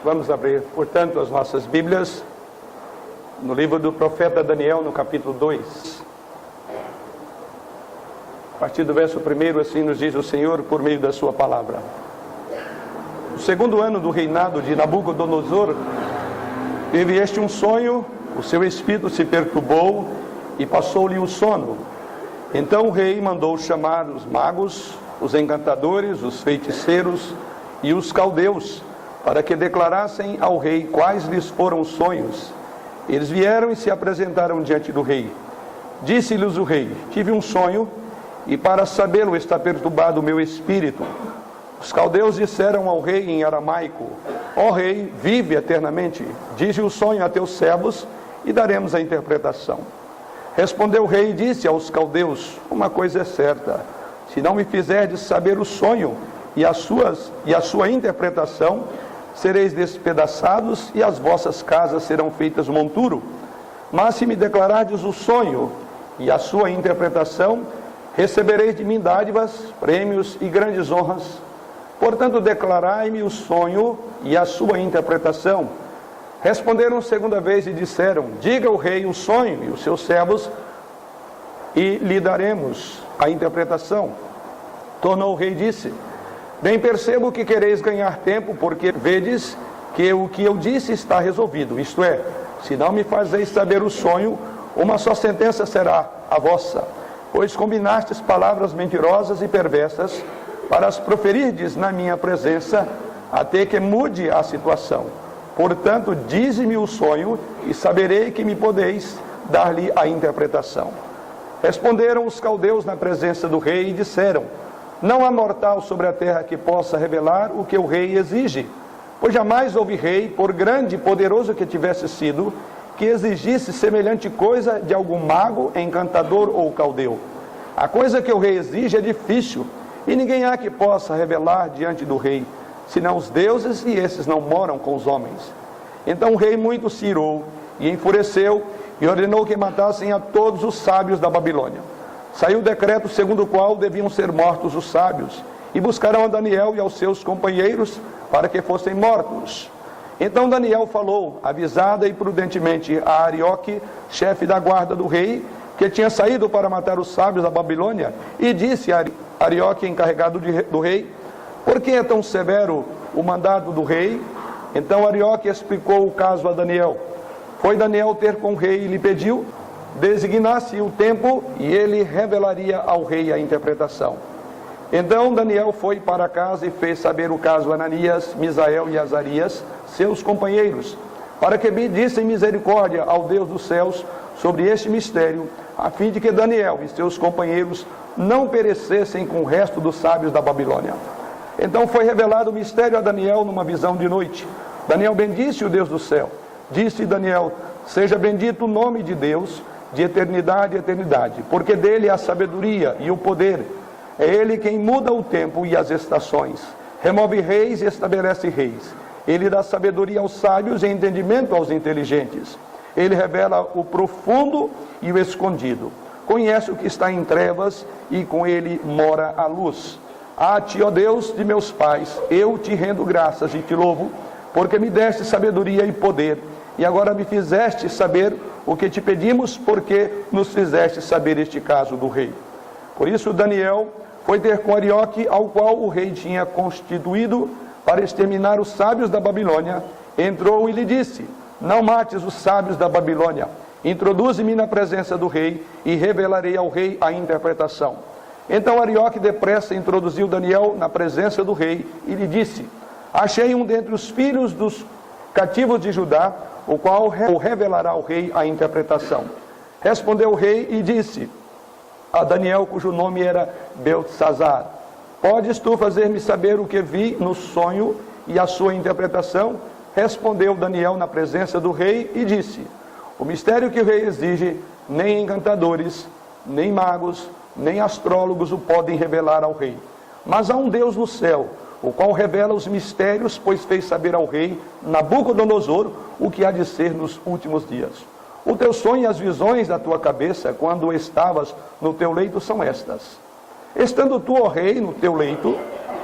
Vamos abrir, portanto, as nossas Bíblias no livro do profeta Daniel, no capítulo 2. A partir do verso 1, assim nos diz o Senhor por meio da sua palavra. No segundo ano do reinado de Nabucodonosor, teve este um sonho, o seu espírito se perturbou e passou-lhe o sono. Então o rei mandou chamar os magos, os encantadores, os feiticeiros e os caldeus, para que declarassem ao rei quais lhes foram os sonhos. Eles vieram e se apresentaram diante do rei. Disse-lhes o rei: tive um sonho, e para sabê-lo está perturbado o meu espírito. Os caldeus disseram ao rei em aramaico: ó rei, vive eternamente. Dize o sonho a teus servos, e daremos a interpretação. Respondeu o rei e disse aos caldeus: uma coisa é certa, se não me fizerdes saber o sonho e a sua interpretação, sereis despedaçados e as vossas casas serão feitas monturo. Mas se me declarardes o sonho e a sua interpretação, recebereis de mim dádivas, prêmios e grandes honras. Portanto, declarai-me o sonho e a sua interpretação. Responderam segunda vez e disseram: diga ao rei o sonho e os seus servos, e lhe daremos a interpretação. Tornou o rei e disse: bem percebo que quereis ganhar tempo, porque vedes que o que eu disse está resolvido. Isto é, se não me fazeis saber o sonho, uma só sentença será a vossa, pois combinastes palavras mentirosas e perversas para as proferirdes na minha presença, até que mude a situação. Portanto, dize-me o sonho, e saberei que me podeis dar-lhe a interpretação. Responderam os caldeus na presença do rei e disseram: não há mortal sobre a terra que possa revelar o que o rei exige, pois jamais houve rei, por grande e poderoso que tivesse sido, que exigisse semelhante coisa de algum mago, encantador ou caldeu. A coisa que o rei exige é difícil, e ninguém há que possa revelar diante do rei, senão os deuses, e esses não moram com os homens. Então o rei muito se irou e enfureceu, e ordenou que matassem a todos os sábios da Babilônia. Saiu o decreto segundo o qual deviam ser mortos os sábios, e buscaram a Daniel e aos seus companheiros para que fossem mortos. Então Daniel falou, avisada e prudentemente, a Arioque, chefe da guarda do rei, que tinha saído para matar os sábios da Babilônia, e disse a Arioque, encarregado do rei: por que é tão severo o mandado do rei? Então Arioque explicou o caso a Daniel. Foi Daniel ter com o rei e lhe pediu: designasse o tempo e ele revelaria ao rei a interpretação. Então Daniel foi para casa e fez saber o caso a Ananias, Misael e Azarias, seus companheiros, para que pedissem misericórdia ao Deus dos céus sobre este mistério, a fim de que Daniel e seus companheiros não perecessem com o resto dos sábios da Babilônia. Então foi revelado o mistério a Daniel numa visão de noite. Daniel bendisse o Deus do céu. Disse Daniel: seja bendito o nome de Deus, de eternidade a eternidade, porque dele é a sabedoria e o poder. É ele quem muda o tempo e as estações, remove reis e estabelece reis. Ele dá sabedoria aos sábios e entendimento aos inteligentes. Ele revela o profundo e o escondido. Conhece o que está em trevas, e com ele mora a luz. A ti, ó Deus de meus pais, eu te rendo graças e te louvo, porque me deste sabedoria e poder, e agora me fizeste saber o que te pedimos, porque nos fizeste saber este caso do rei. Por isso Daniel foi ter com Arioque, ao qual o rei tinha constituído para exterminar os sábios da Babilônia. Entrou e lhe disse: não mates os sábios da Babilônia, introduze-me na presença do rei, e revelarei ao rei a interpretação. Então Arioque depressa introduziu Daniel na presença do rei, e lhe disse: achei um dentre os filhos dos cativos de Judá, o qual revelará ao rei a interpretação. Respondeu o rei e disse a Daniel, cujo nome era Beltesazar: podes tu fazer-me saber o que vi no sonho e a sua interpretação? Respondeu Daniel na presença do rei e disse: o mistério que o rei exige, nem encantadores, nem magos, nem astrólogos o podem revelar ao rei. Mas há um Deus no céu, o qual revela os mistérios, pois fez saber ao rei Nabucodonosor o que há de ser nos últimos dias. O teu sonho e as visões da tua cabeça, quando estavas no teu leito, são estas: estando tu, ó rei, no teu leito,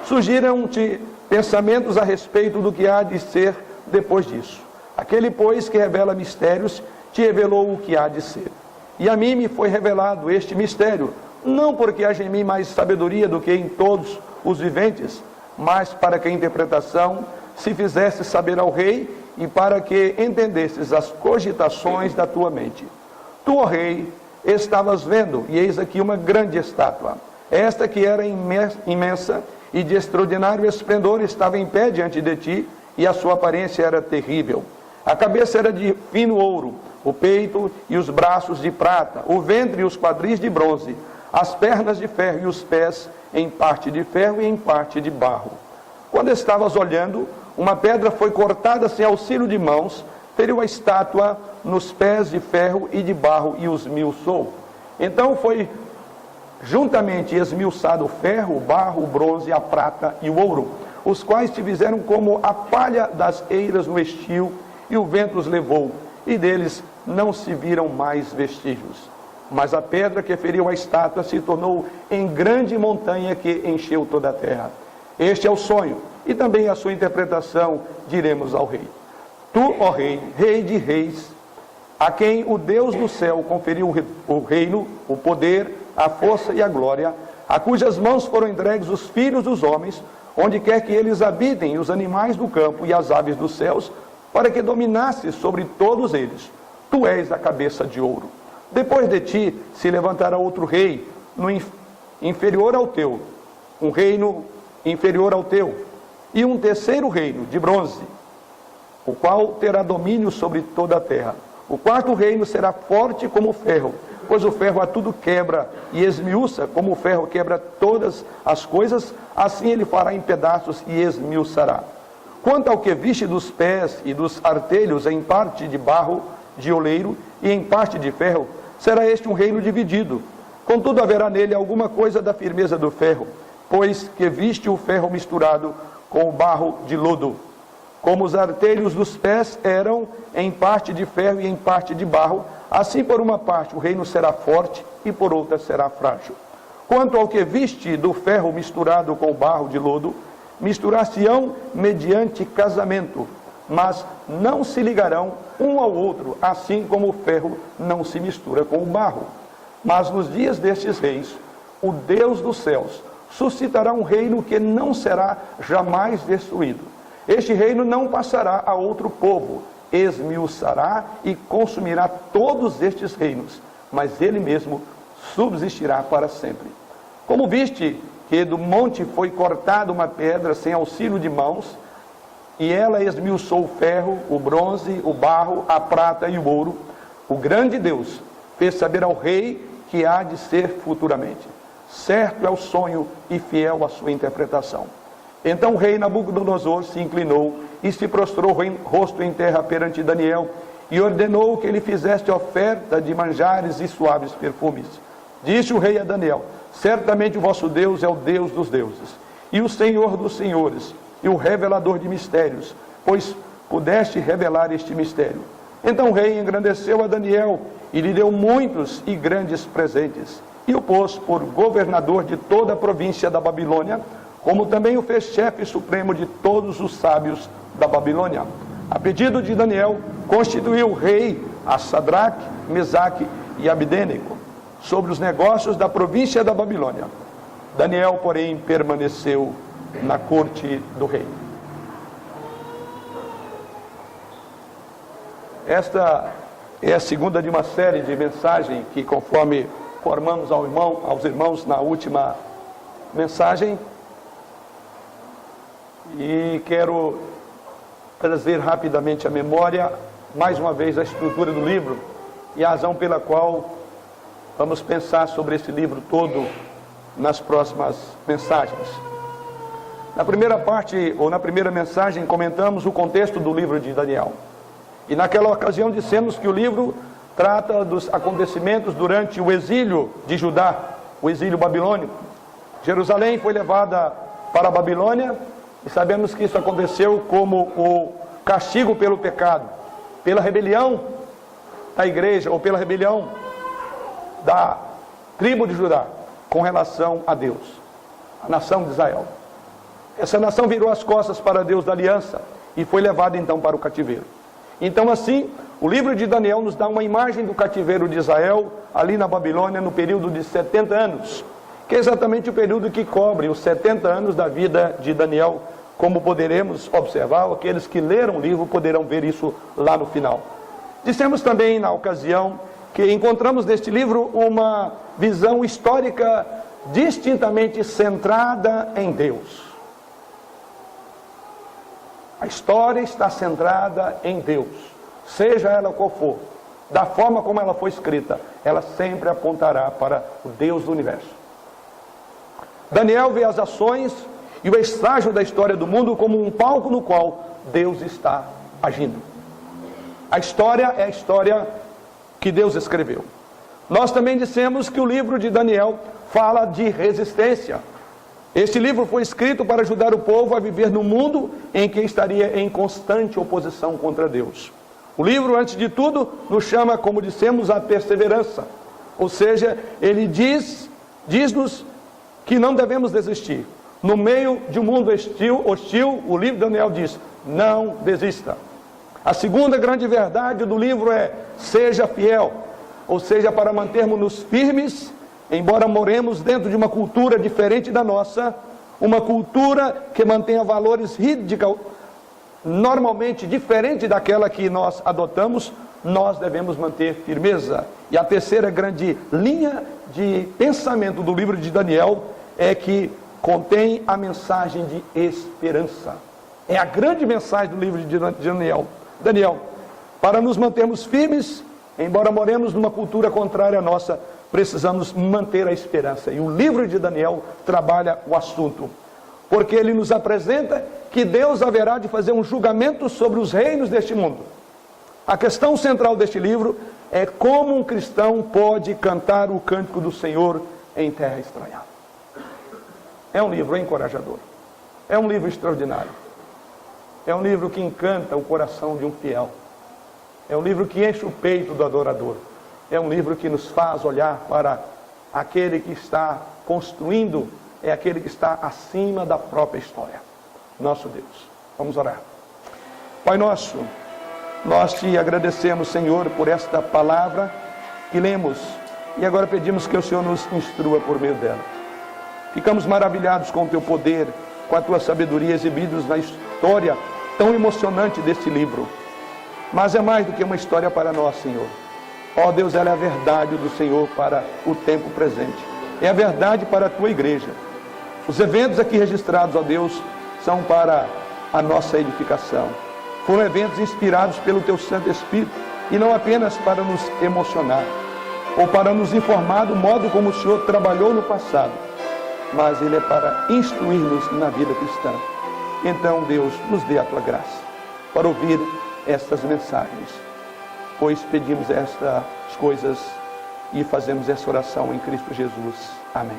surgiram-te pensamentos a respeito do que há de ser depois disso. Aquele, pois, que revela mistérios, te revelou o que há de ser. E a mim me foi revelado este mistério, não porque haja em mim mais sabedoria do que em todos os viventes, mas para que a interpretação se fizesse saber ao rei e para que entendesses as cogitações da tua mente. Tu, ó rei, estavas vendo, e eis aqui uma grande estátua. Esta que era imensa e de extraordinário esplendor estava em pé diante de ti, e a sua aparência era terrível. A cabeça era de fino ouro, o peito e os braços de prata, o ventre e os quadris de bronze, as pernas de ferro e os pés em parte de ferro e em parte de barro. Quando estavas olhando, uma pedra foi cortada sem auxílio de mãos, feriu a estátua nos pés de ferro e de barro e os esmiuçou. Então foi juntamente esmiuçado o ferro, o barro, o bronze, a prata e o ouro, os quais te fizeram como a palha das eiras no estio, e o vento os levou, e deles não se viram mais vestígios. Mas a pedra que feriu a estátua se tornou em grande montanha que encheu toda a terra. Este é o sonho, e também a sua interpretação, diremos ao rei. Tu, ó rei, rei de reis, a quem o Deus do céu conferiu o reino, o poder, a força e a glória, a cujas mãos foram entregues os filhos dos homens, onde quer que eles habitem, os animais do campo e as aves dos céus, para que dominasse sobre todos eles. Tu és a cabeça de ouro. Depois de ti se levantará outro rei, inferior ao teu, um reino inferior ao teu, e um terceiro reino de bronze, o qual terá domínio sobre toda a terra. O quarto reino será forte como o ferro, pois o ferro a tudo quebra e esmiuça, como o ferro quebra todas as coisas, assim ele fará em pedaços e esmiuçará. Quanto ao que viste dos pés e dos artelhos, em parte de barro, de oleiro, e em parte de ferro, será este um reino dividido. Contudo, haverá nele alguma coisa da firmeza do ferro, pois que viste o ferro misturado com o barro de lodo. Como os artelhos dos pés eram em parte de ferro e em parte de barro, assim por uma parte o reino será forte e por outra será frágil. Quanto ao que viste do ferro misturado com o barro de lodo, misturar-se-ão mediante casamento, mas não se ligarão um ao outro, assim como o ferro não se mistura com o barro. Mas nos dias destes reis, o Deus dos céus suscitará um reino que não será jamais destruído. Este reino não passará a outro povo, esmiuçará e consumirá todos estes reinos, mas ele mesmo subsistirá para sempre. Como viste que do monte foi cortada uma pedra sem auxílio de mãos, e ela esmiuçou o ferro, o bronze, o barro, a prata e o ouro, o grande Deus fez saber ao rei que há de ser futuramente. Certo é o sonho e fiel a sua interpretação. Então o rei Nabucodonosor se inclinou e se prostrou rosto em terra perante Daniel, e ordenou que ele fizesse oferta de manjares e suaves perfumes. Disse o rei a Daniel: certamente o vosso Deus é o Deus dos deuses, e o Senhor dos senhores, e o revelador de mistérios, pois pudeste revelar este mistério. Então o rei engrandeceu a Daniel, e lhe deu muitos e grandes presentes, e o pôs por governador de toda a província da Babilônia, como também o fez chefe supremo de todos os sábios da Babilônia. A pedido de Daniel, constituiu o rei a Sadraque, Mesaque e Abdênego sobre os negócios da província da Babilônia. Daniel, porém, permaneceu na corte do rei. Esta é a segunda de uma série de mensagens que, conforme formamos aos irmãos na última mensagem, e quero trazer rapidamente à memória, mais uma vez, a estrutura do livro e a razão pela qual vamos pensar sobre esse livro todo nas próximas mensagens. Na primeira parte, ou na primeira mensagem, comentamos o contexto do livro de Daniel. E naquela ocasião dissemos que o livro trata dos acontecimentos durante o exílio de Judá, o exílio babilônico. Jerusalém foi levada para a Babilônia, e sabemos que isso aconteceu como o castigo pelo pecado, pela rebelião da igreja, ou pela rebelião da tribo de Judá, com relação a Deus, a nação de Israel. Essa nação virou as costas para Deus da aliança, e foi levado então para o cativeiro. Então assim, o livro de Daniel nos dá uma imagem do cativeiro de Israel, ali na Babilônia, no período de 70 anos, que é exatamente o período que cobre os 70 anos da vida de Daniel, como poderemos observar, aqueles que leram o livro poderão ver isso lá no final. Dissemos também na ocasião que encontramos neste livro uma visão histórica distintamente centrada em Deus. A história está centrada em Deus, seja ela qual for, da forma como ela foi escrita, ela sempre apontará para o Deus do universo. Daniel vê as ações e o estágio da história do mundo como um palco no qual Deus está agindo. A história é a história que Deus escreveu. Nós também dissemos que o livro de Daniel fala de resistência. Este livro foi escrito para ajudar o povo a viver no mundo em que estaria em constante oposição contra Deus. O livro, antes de tudo, nos chama, como dissemos, a perseverança. Ou seja, ele diz-nos que não devemos desistir. No meio de um mundo hostil, o livro de Daniel diz, não desista. A segunda grande verdade do livro é, seja fiel. Ou seja, para mantermos-nos firmes, embora moremos dentro de uma cultura diferente da nossa, uma cultura que mantenha valores normalmente diferente daquela que nós adotamos, nós devemos manter firmeza. E a terceira grande linha de pensamento do livro de Daniel é que contém a mensagem de esperança. É a grande mensagem do livro de Daniel. Daniel, para nos mantermos firmes, embora moremos numa cultura contrária à nossa, precisamos manter a esperança. E o livro de Daniel trabalha o assunto, porque ele nos apresenta que Deus haverá de fazer um julgamento sobre os reinos deste mundo. A questão central deste livro é como um cristão pode cantar o cântico do Senhor em terra estranhada. É um livro encorajador. É um livro extraordinário. É um livro que encanta o coração de um fiel. É um livro que enche o peito do adorador. É um livro que nos faz olhar para aquele que está construindo, é aquele que está acima da própria história. Nosso Deus. Vamos orar. Pai nosso, nós te agradecemos, Senhor, por esta palavra que lemos. E agora pedimos que o Senhor nos instrua por meio dela. Ficamos maravilhados com o teu poder, com a tua sabedoria exibidos na história tão emocionante deste livro. Mas é mais do que uma história para nós, Senhor. Ó Deus, ela é a verdade do Senhor para o tempo presente. É a verdade para a tua igreja. Os eventos aqui registrados, ó Deus, são para a nossa edificação. Foram eventos inspirados pelo teu Santo Espírito e não apenas para nos emocionar ou para nos informar do modo como o Senhor trabalhou no passado, mas ele é para instruir-nos na vida cristã. Então, Deus, nos dê a tua graça para ouvir estas mensagens, pois pedimos estas coisas e fazemos essa oração em Cristo Jesus. Amém.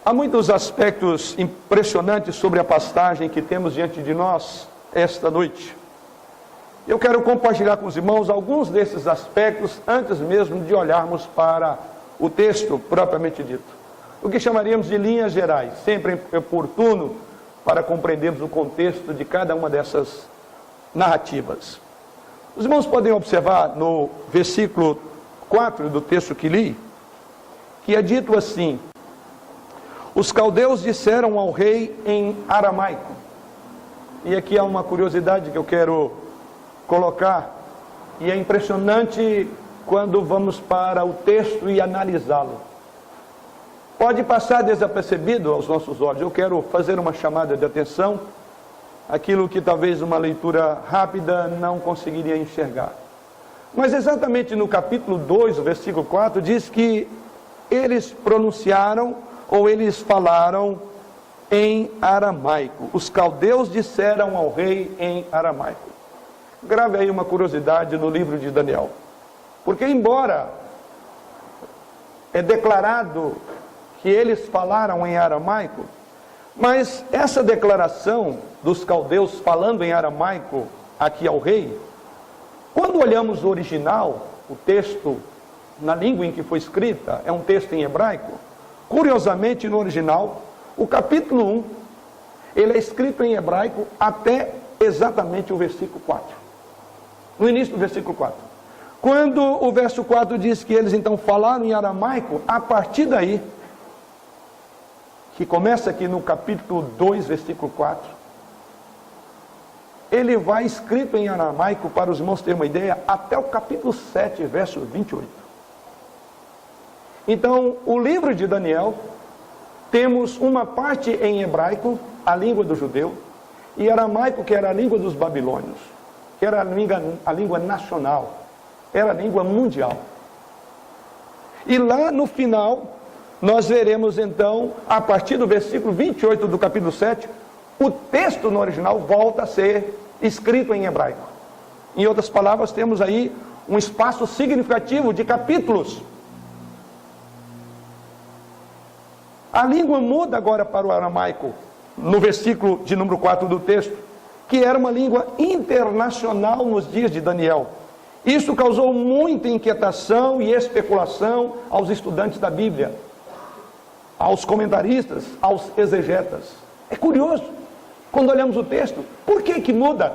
Há muitos aspectos impressionantes sobre a passagem que temos diante de nós esta noite. Eu quero compartilhar com os irmãos alguns desses aspectos antes mesmo de olharmos para o texto propriamente dito. O que chamaríamos de linhas gerais, sempre oportuno para compreendermos o contexto de cada uma dessas narrativas. Os irmãos podem observar no versículo 4 do texto que li, que é dito assim: os caldeus disseram ao rei em aramaico. E aqui há uma curiosidade que eu quero colocar, e é impressionante quando vamos para o texto e analisá-lo. Pode passar desapercebido aos nossos olhos. Eu quero fazer uma chamada de atenção, aquilo que talvez uma leitura rápida não conseguiria enxergar. Mas exatamente no capítulo 2, versículo 4, diz que eles pronunciaram, ou eles falaram em aramaico. Os caldeus disseram ao rei em aramaico. Grave aí uma curiosidade no livro de Daniel. Porque embora é declarado que eles falaram em aramaico, mas essa declaração dos caldeus falando em aramaico aqui ao rei, quando olhamos o original, o texto na língua em que foi escrita, é um texto em hebraico. Curiosamente, no original, o capítulo 1 ele é escrito em hebraico até exatamente o versículo 4. No início do versículo 4. Quando o verso 4 diz que eles então falaram em aramaico, a partir daí, que começa aqui no capítulo 2, versículo 4, ele vai escrito em aramaico, para os irmãos terem uma ideia, até o capítulo 7, verso 28. Então, o livro de Daniel, temos uma parte em hebraico, a língua do judeu, e aramaico, que era a língua dos babilônios, que era a língua nacional, era a língua mundial. E lá no final, nós veremos então, a partir do versículo 28 do capítulo 7, o texto no original volta a ser escrito em hebraico. Em outras palavras, temos aí um espaço significativo de capítulos. A língua muda agora para o aramaico, no versículo de número 4 do texto, que era uma língua internacional nos dias de Daniel. Isso causou muita inquietação e especulação aos estudantes da Bíblia, aos comentaristas, aos exegetas. É curioso, quando olhamos o texto, por que muda?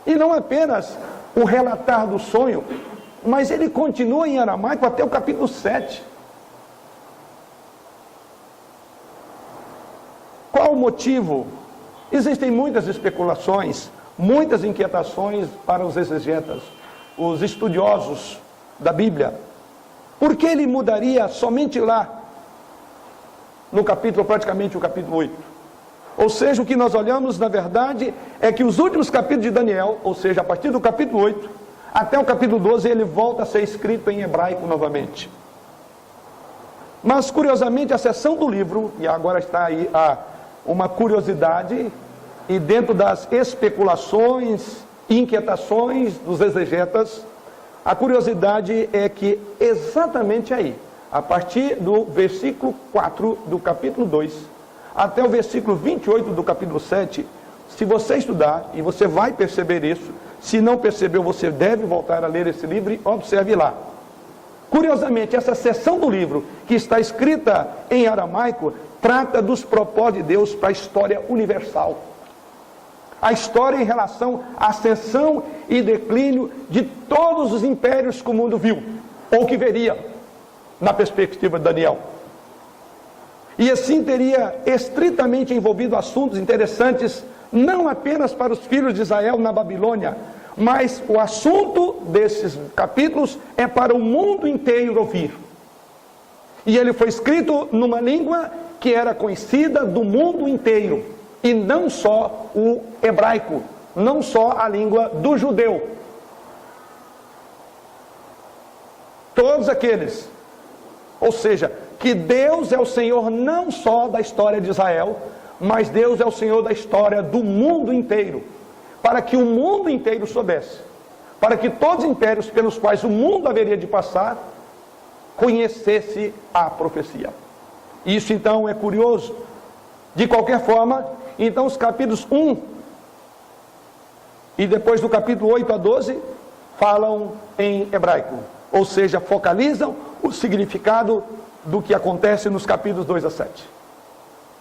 E não apenas o relatar do sonho, mas ele continua em aramaico até o capítulo 7. Qual o motivo? Existem muitas especulações, muitas inquietações para os exegetas, os estudiosos da Bíblia. Por que ele mudaria somente lá, no capítulo, praticamente o capítulo 8? Ou seja, o que nós olhamos, na verdade, é que os últimos capítulos de Daniel, ou seja, a partir do capítulo 8, até o capítulo 12, ele volta a ser escrito em hebraico novamente. Mas, curiosamente, a seção do livro, e agora está aí uma curiosidade, e dentro das especulações, inquietações dos exegetas, a curiosidade é que exatamente aí, a partir do versículo 4 do capítulo 2, até o versículo 28 do capítulo 7, se você estudar, e você vai perceber isso, se não percebeu, você deve voltar a ler esse livro e observe lá. Curiosamente, essa seção do livro, que está escrita em aramaico, trata dos propósitos de Deus para a história universal. A história em relação à ascensão e declínio de todos os impérios que o mundo viu, ou que veria, na perspectiva de Daniel. E assim teria estritamente envolvido assuntos interessantes, não apenas para os filhos de Israel na Babilônia, mas o assunto desses capítulos é para o mundo inteiro ouvir. E ele foi escrito numa língua que era conhecida do mundo inteiro, e não só o hebraico, não só a língua do judeu. Todos aqueles, ou seja, que Deus é o Senhor não só da história de Israel, mas Deus é o Senhor da história do mundo inteiro, para que o mundo inteiro soubesse, para que todos os impérios pelos quais o mundo haveria de passar, conhecesse a profecia. Isso então é curioso. De qualquer forma, então os capítulos 1 e depois do capítulo 8 a 12 falam em hebraico, ou seja, focalizam o significado do que acontece nos capítulos 2 a 7.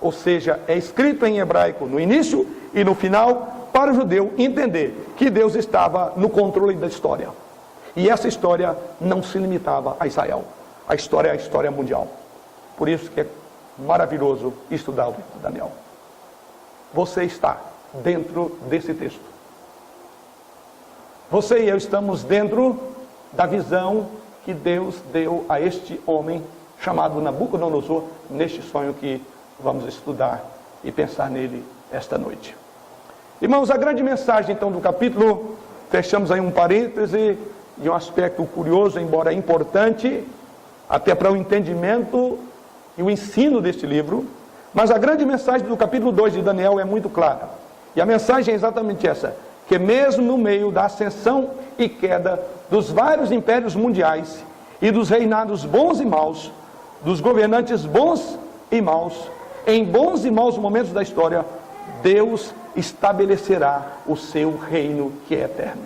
Ou seja, é escrito em hebraico no início e no final, para o judeu entender que Deus estava no controle da história. E essa história não se limitava a Israel. A história é a história mundial. Por isso que é maravilhoso estudar o livro de Daniel. Você está dentro desse texto. Você e eu estamos dentro da visão que Deus deu a este homem chamado Nabucodonosor, neste sonho que vamos estudar e pensar nele esta noite. Irmãos, a grande mensagem então do capítulo, fechamos aí um parêntese de um aspecto curioso, embora importante, até para o entendimento e o ensino deste livro, mas a grande mensagem do capítulo 2 de Daniel é muito clara. E a mensagem é exatamente essa, que mesmo no meio da ascensão e queda dos vários impérios mundiais e dos reinados bons e maus, dos governantes bons e maus, em bons e maus momentos da história, Deus estabelecerá o seu reino que é eterno.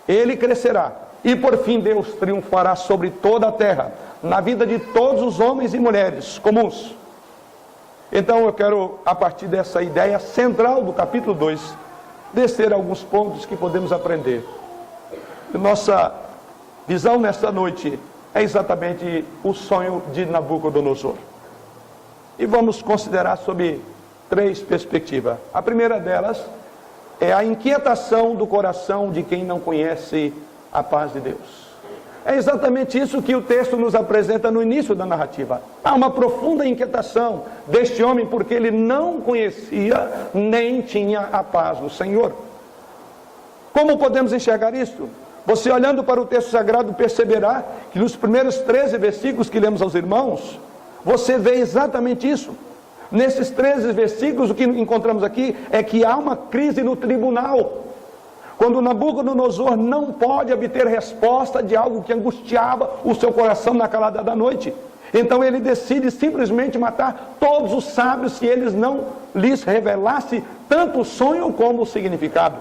Ele crescerá e por fim Deus triunfará sobre toda a terra, na vida de todos os homens e mulheres comuns. Então eu quero, a partir dessa ideia central do capítulo 2, descer alguns pontos que podemos aprender. Nossa visão nesta noite é exatamente o sonho de Nabucodonosor. E vamos considerar sob 3 perspectivas. A primeira delas é a inquietação do coração de quem não conhece a paz de Deus. É exatamente isso que o texto nos apresenta no início da narrativa. Há uma profunda inquietação deste homem porque ele não conhecia nem tinha a paz do Senhor. Como podemos enxergar isso? Você, olhando para o texto sagrado, perceberá que nos primeiros 13 versículos que lemos aos irmãos, você vê exatamente isso. Nesses 13 versículos, o que encontramos aqui é que há uma crise no tribunal. Quando Nabucodonosor não pode obter resposta de algo que angustiava o seu coração na calada da noite. Então ele decide simplesmente matar todos os sábios se eles não lhes revelasse tanto o sonho como o significado.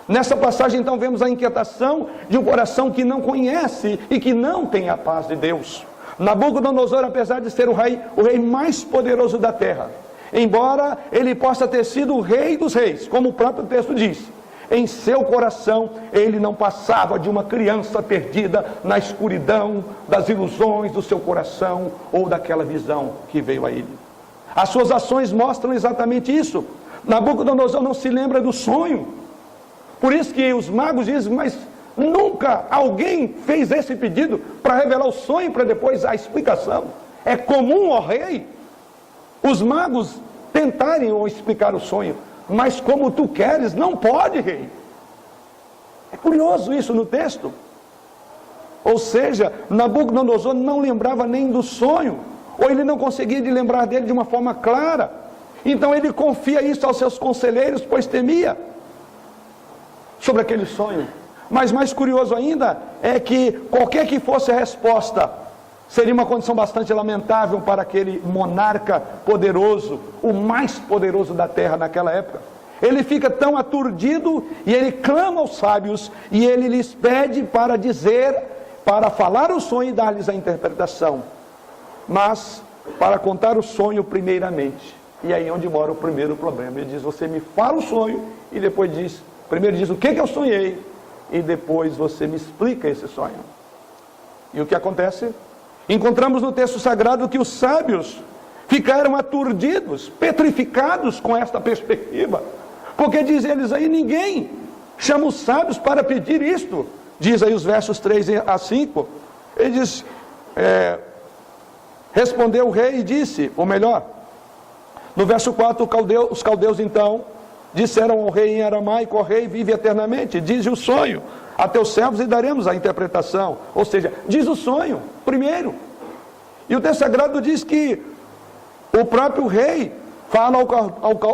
Nessa passagem então vemos a inquietação de um coração que não conhece e que não tem a paz de Deus. Nabucodonosor, apesar de ser o rei mais poderoso da terra, embora ele possa ter sido o rei dos reis, como o próprio texto diz, em seu coração ele não passava de uma criança perdida na escuridão das ilusões do seu coração ou daquela visão que veio a ele. As suas ações mostram exatamente isso. Nabucodonosor não se lembra do sonho. Por isso que os magos dizem, mas nunca alguém fez esse pedido para revelar o sonho para depois a explicação. É comum ao rei os magos tentarem explicar o sonho, mas como tu queres, não pode, rei. É curioso isso no texto. Ou seja, Nabucodonosor não lembrava nem do sonho, ou ele não conseguia de lembrar dele de uma forma clara. Então ele confia isso aos seus conselheiros, pois temia sobre aquele sonho. Mas mais curioso ainda é que qualquer que fosse a resposta, seria uma condição bastante lamentável para aquele monarca poderoso, o mais poderoso da terra naquela época. Ele fica tão aturdido e ele clama aos sábios e ele lhes pede para dizer, para falar o sonho e dar-lhes a interpretação. Mas para contar o sonho primeiramente. E aí é onde mora o primeiro problema. Ele diz, você me fala o sonho e depois diz, primeiro diz o que eu sonhei e depois você me explica esse sonho. E o que acontece? Encontramos no texto sagrado que os sábios ficaram aturdidos, petrificados com esta perspectiva. Porque diz eles aí, ninguém chama os sábios para pedir isto. Diz aí os versos 3 a 5. Ele diz, respondeu o rei e disse, ou melhor, no verso 4, os caldeus então disseram ao rei em aramaico, ó rei, vive eternamente, diz o sonho a teus servos e daremos a interpretação. Ou seja, diz o sonho primeiro. E o texto sagrado diz que o próprio rei fala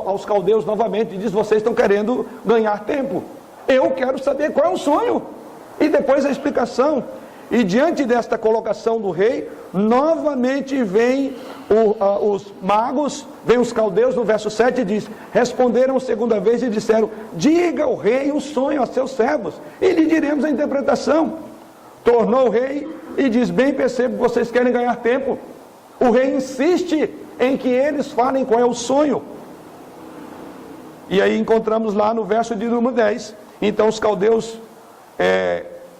aos caldeus novamente e diz, vocês estão querendo ganhar tempo. Eu quero saber qual é o sonho. E depois a explicação. E diante desta colocação do rei, novamente vem os magos, vem os caldeus, no verso 7 diz, responderam segunda vez e disseram, diga ao rei o sonho a seus servos, e lhe diremos a interpretação. Tornou o rei e diz, bem percebo que vocês querem ganhar tempo. O rei insiste em que eles falem qual é o sonho. E aí encontramos lá no verso de número 10, então os caldeus,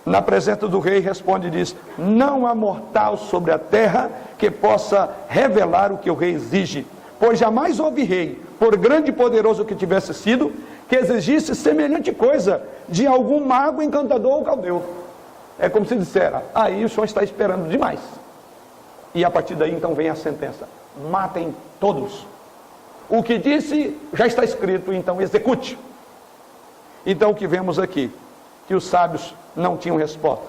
na presença do rei, responde e diz, não há mortal sobre a terra que possa revelar o que o rei exige, pois jamais houve rei, por grande e poderoso que tivesse sido, que exigisse semelhante coisa de algum mago, encantador ou caldeu. É como se dissera, aí o senhor está esperando demais. E a partir daí então vem a sentença, matem todos. O que disse já está escrito, então execute. Então o que vemos aqui? Que os sábios não tinham resposta.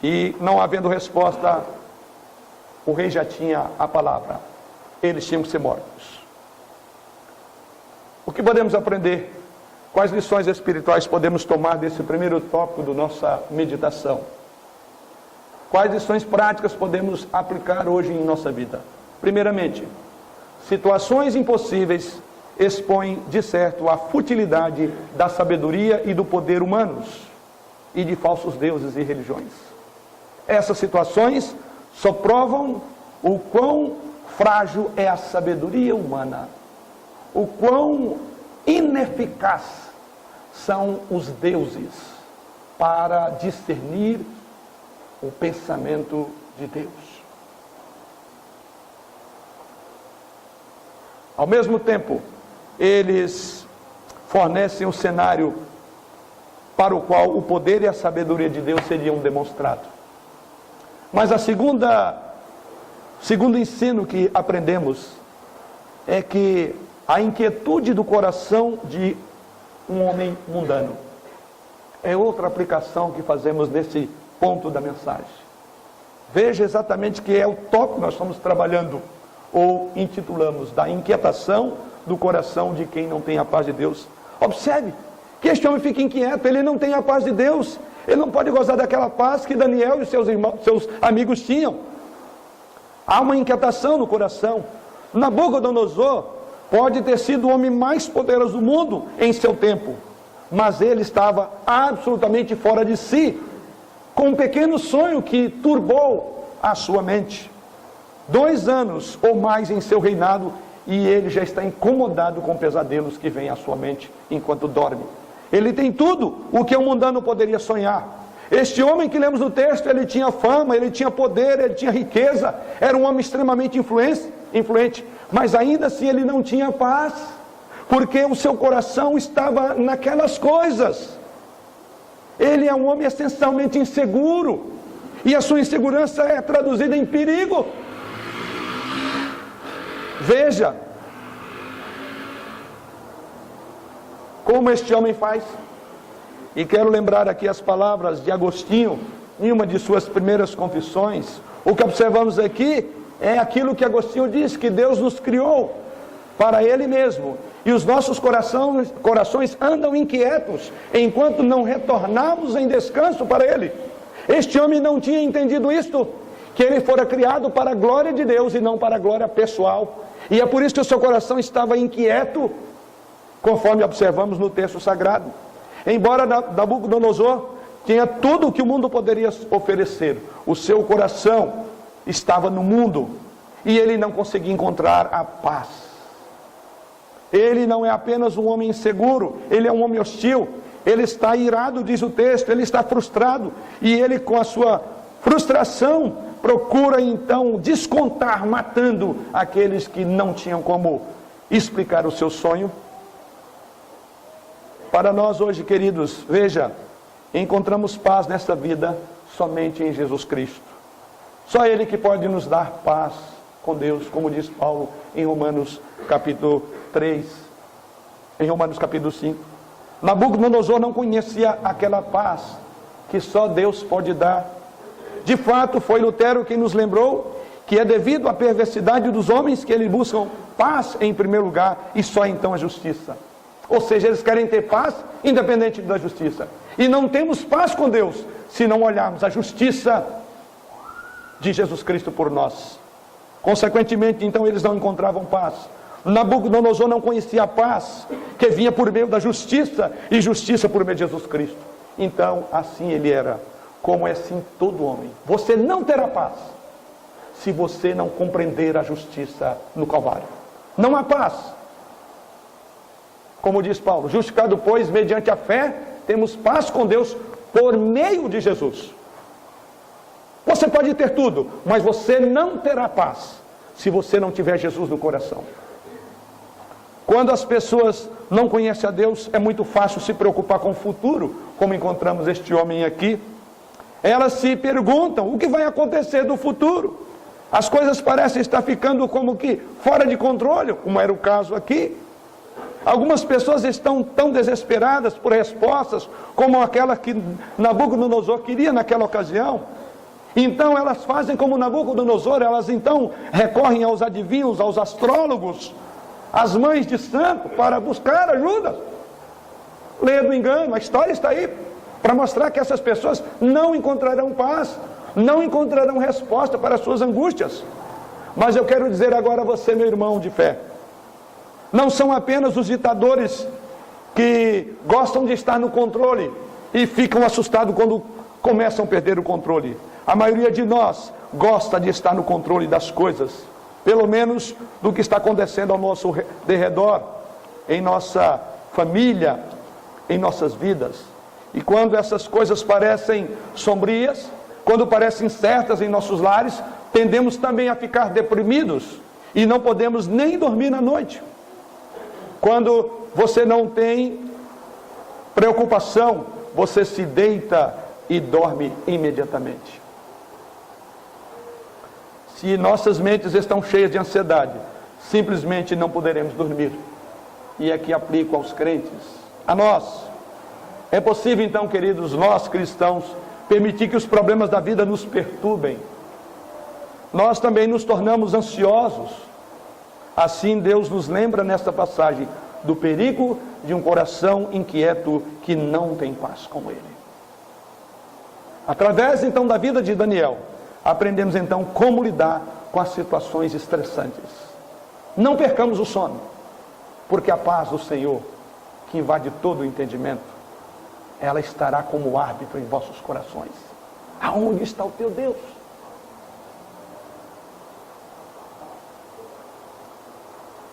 E não havendo resposta, o rei já tinha a palavra. Eles tinham que ser mortos. O que podemos aprender? Quais lições espirituais podemos tomar desse primeiro tópico da nossa meditação? Quais lições práticas podemos aplicar hoje em nossa vida? Primeiramente, situações impossíveis expõem de certo a futilidade da sabedoria e do poder humanos e de falsos deuses e religiões. Essas situações só provam o quão frágil é a sabedoria humana, o quão ineficaz são os deuses para discernir o pensamento de Deus. Ao mesmo tempo, eles fornecem um cenário para o qual o poder e a sabedoria de Deus seriam demonstrados. Mas segundo ensino que aprendemos é que a inquietude do coração de um homem mundano é outra aplicação que fazemos nesse ponto da mensagem. Veja exatamente que é o tópico que nós estamos trabalhando, ou intitulamos, da inquietação do coração de quem não tem a paz de Deus. Observe que este homem fica inquieto, ele não tem a paz de Deus, ele não pode gozar daquela paz que Daniel e seus amigos tinham. Há uma inquietação no coração. Nabucodonosor pode ter sido o homem mais poderoso do mundo em seu tempo, mas ele estava absolutamente fora de si, com um pequeno sonho que turbou a sua mente. 2 anos ou mais em seu reinado, e ele já está incomodado com pesadelos que vêm à sua mente enquanto dorme. Ele tem tudo o que um mundano poderia sonhar. Este homem que lemos no texto, ele tinha fama, ele tinha poder, ele tinha riqueza, era um homem extremamente influente, mas ainda assim ele não tinha paz, porque o seu coração estava naquelas coisas. Ele é um homem essencialmente inseguro, e a sua insegurança é traduzida em perigo. Veja como este homem faz. E quero lembrar aqui as palavras de Agostinho, em uma de suas primeiras confissões. O que observamos aqui é aquilo que Agostinho diz, que Deus nos criou para Ele mesmo, e os nossos corações andam inquietos, enquanto não retornarmos em descanso para Ele. Este homem não tinha entendido isto, que ele fora criado para a glória de Deus e não para a glória pessoal, e é por isso que o seu coração estava inquieto, conforme observamos no texto sagrado. Embora Nabucodonosor tinha tudo o que o mundo poderia oferecer, o seu coração estava no mundo, e ele não conseguia encontrar a paz. Ele não é apenas um homem inseguro, ele é um homem hostil, ele está irado, diz o texto, ele está frustrado, e ele, com a sua frustração, procura então descontar, matando aqueles que não tinham como explicar o seu sonho. Para nós hoje, queridos, veja, encontramos paz nesta vida somente em Jesus Cristo. Só Ele que pode nos dar paz com Deus, como diz Paulo em Romanos capítulo 3, em Romanos capítulo 5. Nabucodonosor não conhecia aquela paz que só Deus pode dar. De fato, foi Lutero quem nos lembrou que é devido à perversidade dos homens que eles buscam paz em primeiro lugar e só então a justiça. Ou seja, eles querem ter paz independente da justiça. E não temos paz com Deus se não olharmos a justiça de Jesus Cristo por nós. Consequentemente, então, eles não encontravam paz. Nabucodonosor não conhecia a paz que vinha por meio da justiça, e justiça por meio de Jesus Cristo. Então, assim ele era, como é assim todo homem. Você não terá paz se você não compreender a justiça no Calvário. Não há paz. Como diz Paulo, justificado, pois, mediante a fé, temos paz com Deus por meio de Jesus. Você pode ter tudo, mas você não terá paz se você não tiver Jesus no coração. Quando as pessoas não conhecem a Deus, é muito fácil se preocupar com o futuro, como encontramos este homem aqui. Elas se perguntam o que vai acontecer do futuro. As coisas parecem estar ficando como que fora de controle, como era o caso aqui. Algumas pessoas estão tão desesperadas por respostas como aquela que Nabucodonosor queria naquela ocasião. Então elas fazem como Nabucodonosor, elas então recorrem aos adivinhos, aos astrólogos, às mães de santo para buscar ajuda. Leia do engano, a história está aí para mostrar que essas pessoas não encontrarão paz, não encontrarão resposta para as suas angústias. Mas eu quero dizer agora a você, meu irmão de fé, não são apenas os ditadores que gostam de estar no controle e ficam assustados quando começam a perder o controle. A maioria de nós gosta de estar no controle das coisas. pelo menos do que está acontecendo ao nosso derredor, em nossa família, em nossas vidas. E quando essas coisas parecem sombrias, quando parecem incertas em nossos lares, tendemos também a ficar deprimidos e não podemos nem dormir na noite. Quando você não tem preocupação, você se deita e dorme imediatamente. Se nossas mentes estão cheias de ansiedade, simplesmente não poderemos dormir. E aqui aplico aos crentes, a nós. É possível então, queridos, nós cristãos, permitir que os problemas da vida nos perturbem. Nós também nos tornamos ansiosos. Assim Deus nos lembra nesta passagem do perigo de um coração inquieto que não tem paz com Ele. Através então da vida de Daniel, aprendemos então como lidar com as situações estressantes. Não percamos o sono, porque a paz do Senhor, que invade todo o entendimento, ela estará como árbitro em vossos corações. Aonde está o teu Deus?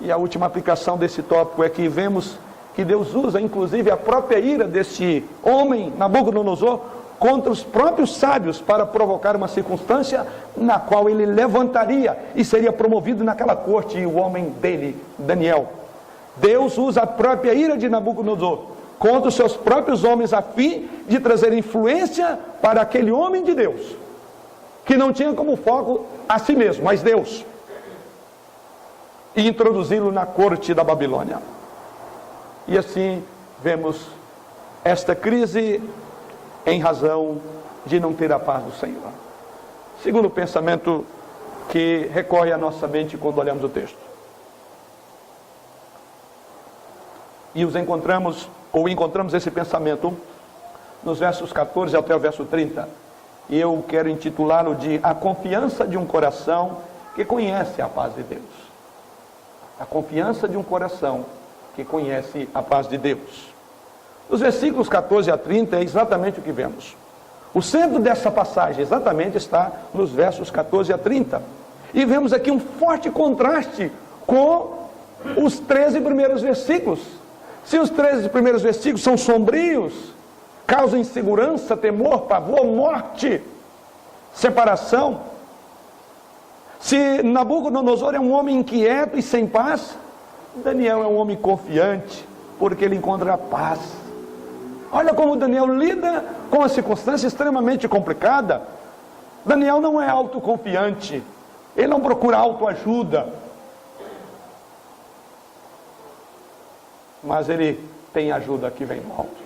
E a última aplicação desse tópico é que vemos que Deus usa inclusive a própria ira desse homem, Nabucodonosor, contra os próprios sábios para provocar uma circunstância na qual ele levantaria e seria promovido naquela corte, e o homem dele, Daniel. Deus usa a própria ira de Nabucodonosor contra os seus próprios homens a fim de trazer influência para aquele homem de Deus, que não tinha como foco a si mesmo, mas Deus, e introduzi-lo na corte da Babilônia. E assim vemos esta crise em razão de não ter a paz do Senhor. Segundo pensamento que recorre à nossa mente quando olhamos o texto. E encontramos esse pensamento nos versos 14 até o verso 30. E eu quero intitulá-lo de A Confiança de um Coração que Conhece a Paz de Deus. A confiança de um coração que conhece a paz de Deus. Os versículos 14 a 30 é exatamente o que vemos. O centro dessa passagem exatamente está nos versos 14 a 30. E vemos aqui um forte contraste com os 13 primeiros versículos. Se os 13 primeiros versículos são sombrios, causam insegurança, temor, pavor, morte, separação. Se Nabucodonosor é um homem inquieto e sem paz, Daniel é um homem confiante, porque ele encontra a paz. Olha como Daniel lida com uma circunstância extremamente complicada. Daniel não é autoconfiante, ele não procura autoajuda, mas ele tem ajuda que vem do alto.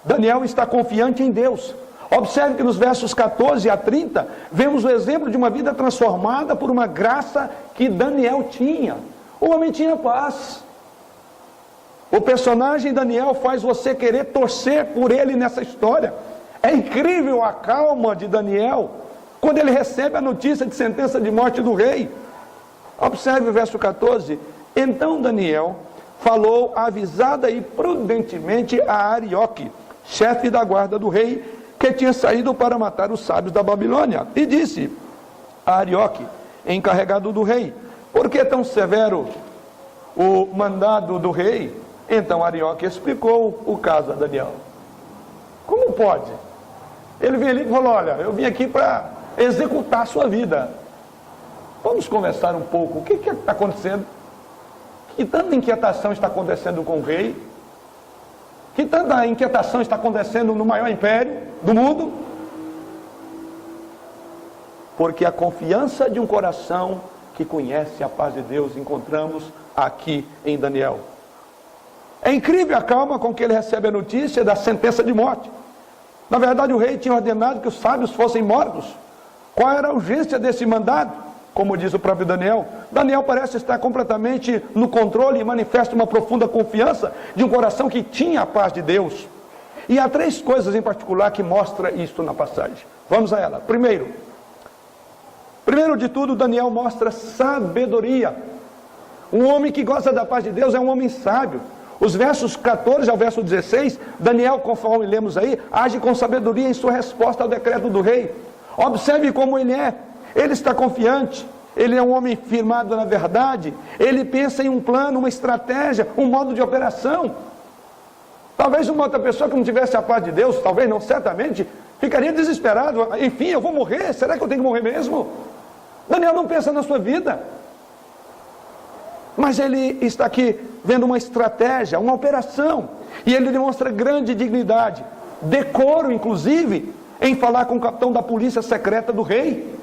Daniel está confiante em Deus. Observe que nos versos 14 a 30, vemos o exemplo de uma vida transformada por uma graça que Daniel tinha. O homem tinha paz. O personagem Daniel faz você querer torcer por ele nessa história. É incrível a calma de Daniel quando ele recebe a notícia de sentença de morte do rei. Observe o verso 14. Então Daniel falou avisada e prudentemente a Arioque, chefe da guarda do rei, que tinha saído para matar os sábios da Babilônia, e disse a Arioque, encarregado do rei: por que tão severo o mandado do rei? Então Arioque explicou o caso a Daniel. Como pode? Ele veio ali e falou: olha, eu vim aqui para executar a sua vida. Vamos conversar um pouco. O que está acontecendo? Que tanta inquietação está acontecendo com o rei? Que tanta inquietação está acontecendo no maior império do mundo? Porque a confiança de um coração que conhece a paz de Deus encontramos aqui em Daniel. É incrível a calma com que ele recebe a notícia da sentença de morte. Na verdade, o rei tinha ordenado que os sábios fossem mortos. Qual era a urgência desse mandado? Como diz o próprio Daniel, Daniel parece estar completamente no controle e manifesta uma profunda confiança de um coração que tinha a paz de Deus. E há 3 coisas em particular que mostram isto na passagem. Vamos a ela. Primeiro de tudo, Daniel mostra sabedoria. Um homem que gosta da paz de Deus é um homem sábio. Os versos 14 ao verso 16, Daniel, conforme lemos aí, age com sabedoria em sua resposta ao decreto do rei. Observe como ele é. Ele está confiante, ele é um homem firmado na verdade, ele pensa em um plano, uma estratégia, um modo de operação. Talvez uma outra pessoa que não tivesse a paz de Deus, talvez não, certamente, ficaria desesperado. Enfim, eu vou morrer, será que eu tenho que morrer mesmo? Daniel não pensa na sua vida. Mas ele está aqui vendo uma estratégia, uma operação. E ele demonstra grande dignidade, decoro inclusive, em falar com o capitão da polícia secreta do rei.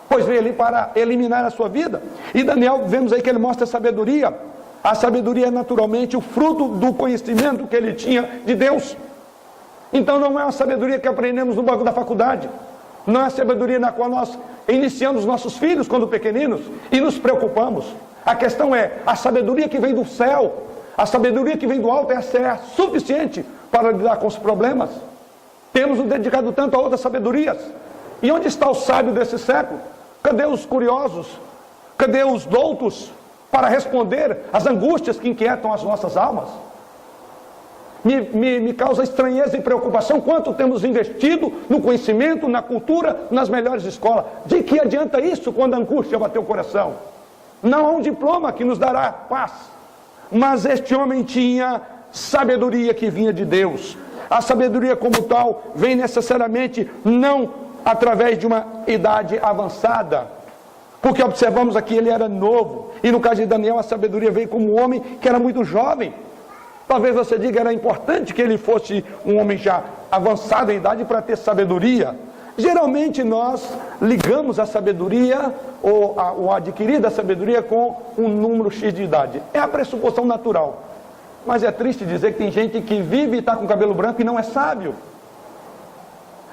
Pois veio ali para eliminar a sua vida. E Daniel, vemos aí que ele mostra sabedoria. A sabedoria é naturalmente o fruto do conhecimento que ele tinha de Deus. Então não é uma sabedoria que aprendemos no banco da faculdade. Não é a sabedoria na qual nós iniciamos nossos filhos quando pequeninos e nos preocupamos. A questão é, a sabedoria que vem do céu, a sabedoria que vem do alto, essa é suficiente para lidar com os problemas. Temos nos dedicado tanto a outras sabedorias. E onde está o sábio desse século? Cadê os curiosos? Cadê os doutos para responder às angústias que inquietam as nossas almas? Me causa estranheza e preocupação quanto temos investido no conhecimento, na cultura, nas melhores escolas. De que adianta isso quando a angústia bater o coração? Não há um diploma que nos dará paz. Mas este homem tinha sabedoria que vinha de Deus. A sabedoria como tal vem necessariamente não através de uma idade avançada, porque observamos aqui ele era novo, e no caso de Daniel a sabedoria veio como um homem que era muito jovem. Talvez você diga, era importante que ele fosse um homem já avançado em idade para ter sabedoria. Geralmente nós ligamos a sabedoria, ou a adquirida sabedoria, com um número X de idade. É a pressuposição natural. Mas é triste dizer que tem gente que vive e está com cabelo branco e não é sábio.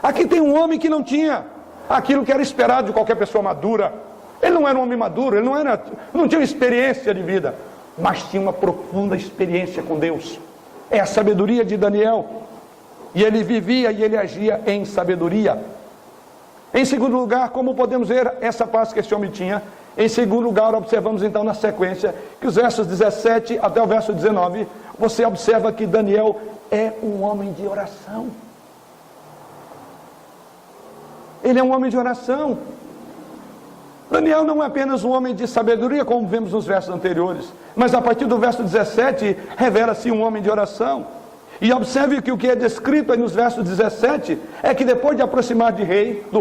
Aqui tem um homem que não tinha aquilo que era esperado de qualquer pessoa madura. Ele não era um homem maduro, ele não tinha experiência de vida, mas tinha uma profunda experiência com Deus. É a sabedoria de Daniel. E ele vivia e ele agia em sabedoria. Em segundo lugar, como podemos ver essa paz que esse homem tinha? Em segundo lugar, observamos então na sequência que os versos 17 até o verso 19, você observa que Daniel é um homem de oração. Ele é um homem de oração. Daniel não é apenas um homem de sabedoria, como vemos nos versos anteriores, mas a partir do verso 17, revela-se um homem de oração. E observe que o que é descrito aí nos versos 17, é que depois de aproximar do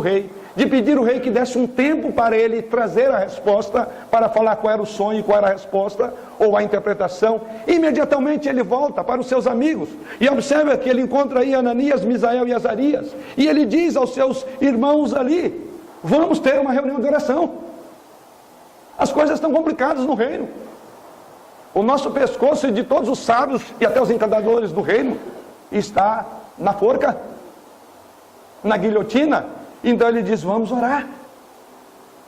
rei, de pedir ao rei que desse um tempo para ele trazer a resposta, para falar qual era o sonho e qual era a resposta, ou a interpretação, imediatamente ele volta para os seus amigos, e observa que ele encontra aí Ananias, Misael e Azarias, e ele diz aos seus irmãos ali, vamos ter uma reunião de oração. As coisas estão complicadas no reino. O nosso pescoço de todos os sábios e até os encantadores do reino está na forca, na guilhotina. Então ele diz, vamos orar.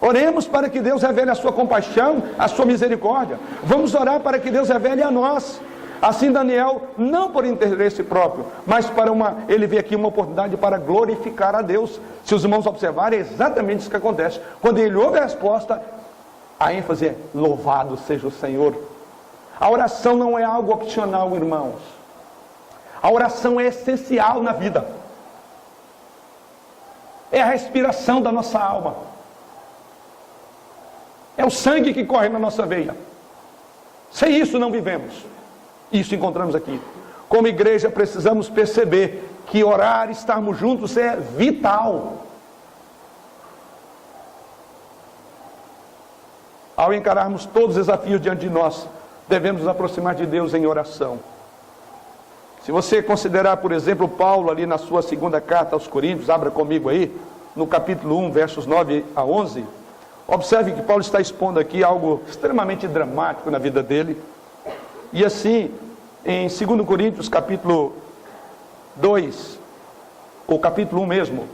Oremos para que Deus revele a sua compaixão, a sua misericórdia. Vamos orar para que Deus revele a nós. Assim Daniel, não por interesse próprio, mas para ele vê aqui uma oportunidade para glorificar a Deus. Se os irmãos observarem, é exatamente isso que acontece. Quando ele ouve a resposta, a ênfase é, louvado seja o Senhor. A oração não é algo opcional, irmãos. A oração é essencial na vida. É a respiração da nossa alma. É o sangue que corre na nossa veia. Sem isso não vivemos. Isso encontramos aqui. Como igreja precisamos perceber que orar, estarmos juntos é vital. Ao encararmos todos os desafios diante de nós, devemos nos aproximar de Deus em oração. Se você considerar, por exemplo, Paulo ali na sua segunda carta aos Coríntios, abra comigo aí, no capítulo 1, versos 9 a 11, observe que Paulo está expondo aqui algo extremamente dramático na vida dele. E assim, em 2 Coríntios, capítulo 2, ou capítulo 1 mesmo,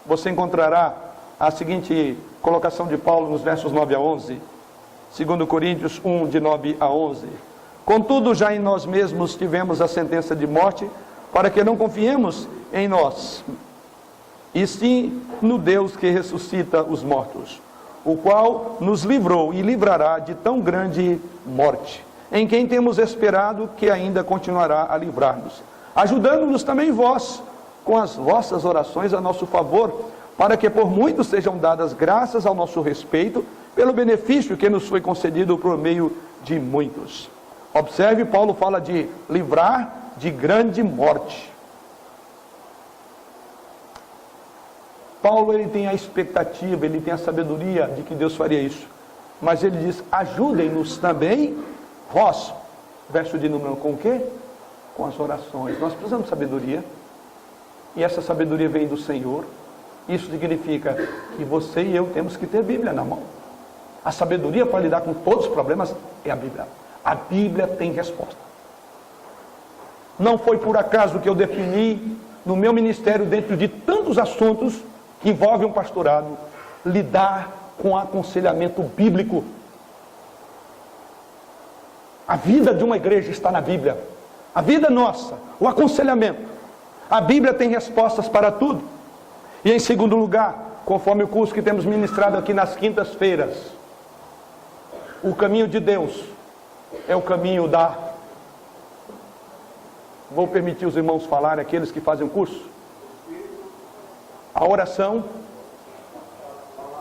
você encontrará a seguinte colocação de Paulo nos versos 9 a 11. 2 Coríntios 1, de 9 a 11. Contudo, já em nós mesmos tivemos a sentença de morte, para que não confiemos em nós, e sim no Deus que ressuscita os mortos, o qual nos livrou e livrará de tão grande morte, em quem temos esperado que ainda continuará a livrar-nos, ajudando-nos também vós, com as vossas orações a nosso favor, para que por muitos sejam dadas graças ao nosso respeito, pelo benefício que nos foi concedido por meio de muitos. Observe, Paulo fala de livrar de grande morte. Paulo, ele tem a expectativa, ele tem a sabedoria de que Deus faria isso. Mas ele diz, ajudem-nos também, vós, verso de número com o quê? Com as orações. Nós precisamos de sabedoria, e essa sabedoria vem do Senhor. Isso significa que você e eu temos que ter Bíblia na mão. A sabedoria para lidar com todos os problemas é a Bíblia. A Bíblia tem resposta. Não foi por acaso que eu defini no meu ministério, dentro de tantos assuntos que envolvem um pastorado, lidar com aconselhamento bíblico. A vida de uma igreja está na Bíblia. A vida nossa, o aconselhamento. A Bíblia tem respostas para tudo. E em segundo lugar, conforme o curso que temos ministrado aqui nas quintas-feiras, o caminho de Deus é o caminho da... Vou permitir os irmãos falarem, aqueles que fazem o curso. A oração,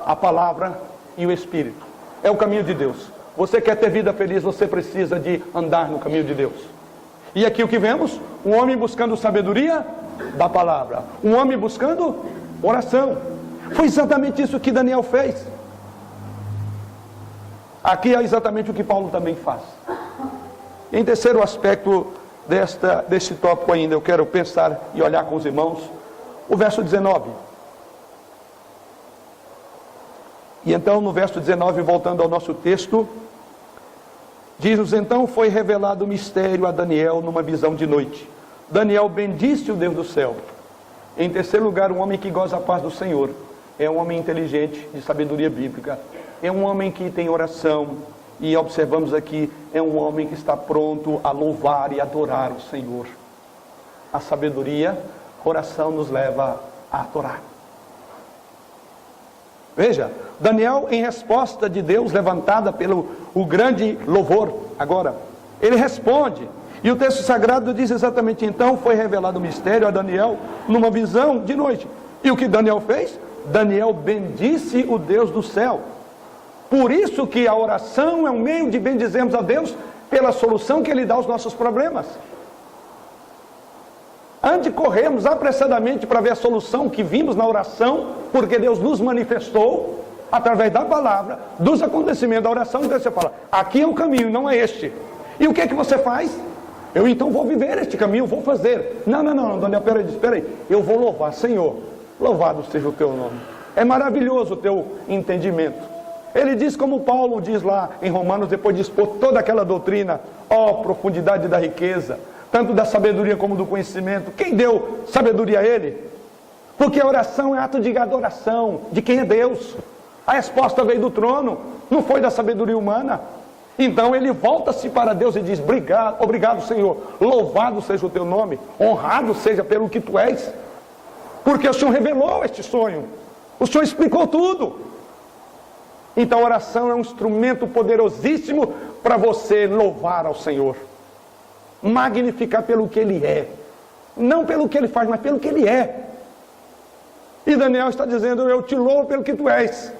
a palavra e o Espírito. É o caminho de Deus. Você quer ter vida feliz, você precisa de andar no caminho de Deus. E aqui o que vemos? Um homem buscando sabedoria da palavra. Um homem buscando oração. Foi exatamente isso que Daniel fez. Aqui é exatamente o que Paulo também faz. Em terceiro aspecto deste tópico ainda, eu quero pensar e olhar com os irmãos o verso 19. E então no verso 19, voltando ao nosso texto, diz-nos, então foi revelado o mistério a Daniel numa visão de noite. Daniel bendisse o Deus do céu. Em terceiro lugar, um homem que goza a paz do Senhor. É um homem inteligente, de sabedoria bíblica. É um homem que tem oração. E observamos aqui, é um homem que está pronto a louvar e adorar o Senhor. A sabedoria, a oração nos leva a adorar. Veja, Daniel, em resposta de Deus, levantada pelo o grande louvor, agora, ele responde. E o texto sagrado diz exatamente, então foi revelado o mistério a Daniel numa visão de noite. E o que Daniel fez? Daniel bendisse o Deus do céu. Por isso que a oração é um meio de bendizermos a Deus pela solução que Ele dá aos nossos problemas. Antes de corrermos apressadamente para ver a solução que vimos na oração, porque Deus nos manifestou através da palavra, dos acontecimentos da oração, então você fala, aqui é o caminho, não é este. E o que é que você faz? Eu então vou viver este caminho, vou fazer. Não, Daniel, peraí, eu vou louvar, Senhor, louvado seja o teu nome. É maravilhoso o teu entendimento. Ele diz como Paulo diz lá em Romanos, depois de expor toda aquela doutrina, profundidade da riqueza, tanto da sabedoria como do conhecimento. Quem deu sabedoria a ele? Porque a oração é ato de adoração de quem é Deus. A resposta veio do trono, não foi da sabedoria humana. Então ele volta-se para Deus e diz, obrigado Senhor, louvado seja o teu nome, honrado seja pelo que tu és, porque o Senhor revelou este sonho, o Senhor explicou tudo. Então a oração é um instrumento poderosíssimo para você louvar ao Senhor, magnificar pelo que Ele é, não pelo que Ele faz, mas pelo que Ele é. E Daniel está dizendo, eu te louvo pelo que tu és.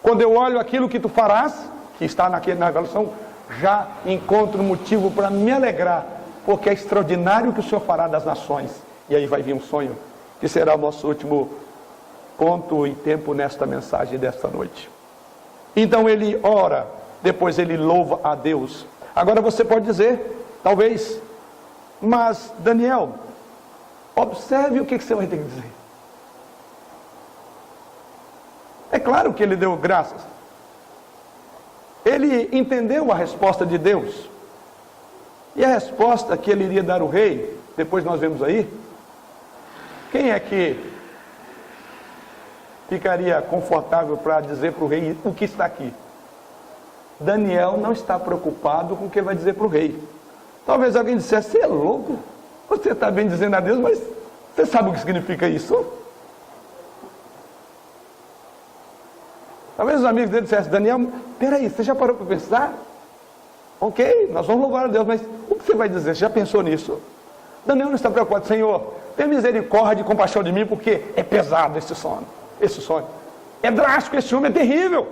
Quando eu olho aquilo que tu farás, que está na revelação, já encontro motivo para me alegrar, porque é extraordinário o que o Senhor fará das nações. E aí vai vir um sonho, que será o nosso último ponto e tempo nesta mensagem desta noite. Então ele ora, depois ele louva a Deus. Agora você pode dizer, talvez, mas Daniel, observe o que você vai ter que dizer. É claro que ele deu graças. Ele entendeu a resposta de Deus. E a resposta que ele iria dar ao rei, depois nós vemos aí, quem é que ficaria confortável para dizer para o rei o que está aqui? Daniel não está preocupado com o que vai dizer para o rei. Talvez alguém dissesse, você é louco? Você está bem dizendo a Deus, mas você sabe o que significa isso? Talvez os amigos dele dissessem, Daniel, peraí, você já parou para pensar? Ok, nós vamos louvar a Deus, mas o que você vai dizer? Você já pensou nisso? Daniel não está preocupado, Senhor, tem misericórdia e compaixão de mim, porque é pesado esse sonho. É drástico, esse homem é terrível.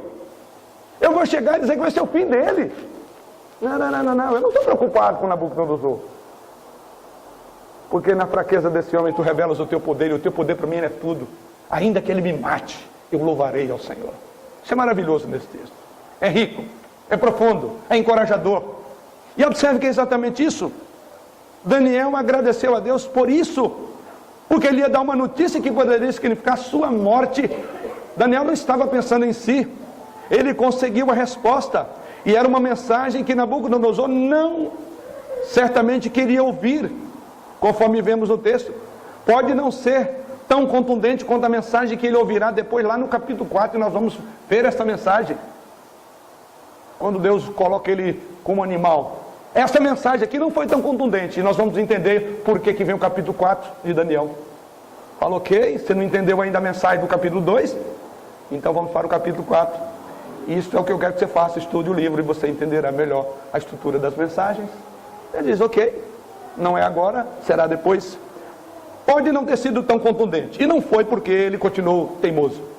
Eu vou chegar e dizer que vai ser o fim dele. Não, eu não estou preocupado com Nabucodonosor. Porque na fraqueza desse homem tu revelas o teu poder, e o teu poder para mim é tudo. Ainda que ele me mate, eu louvarei ao Senhor. Isso é maravilhoso nesse texto. É rico, é profundo, é encorajador. E observe que é exatamente isso. Daniel agradeceu a Deus por isso, porque ele ia dar uma notícia que poderia significar sua morte. Daniel não estava pensando em si, ele conseguiu a resposta, e era uma mensagem que Nabucodonosor não certamente queria ouvir, conforme vemos no texto. Pode não ser tão contundente quanto a mensagem que ele ouvirá depois lá no capítulo 4, e nós vamos ver essa mensagem, quando Deus coloca ele como animal. Essa mensagem aqui não foi tão contundente, e nós vamos entender por que vem o capítulo 4 de Daniel. Fala, ok, você não entendeu ainda a mensagem do capítulo 2? Então vamos para o capítulo 4. Isso é o que eu quero que você faça, estude o livro, e você entenderá melhor a estrutura das mensagens. Ele diz, ok, não é agora, será depois. Pode não ter sido tão contundente, e não foi porque ele continuou teimoso.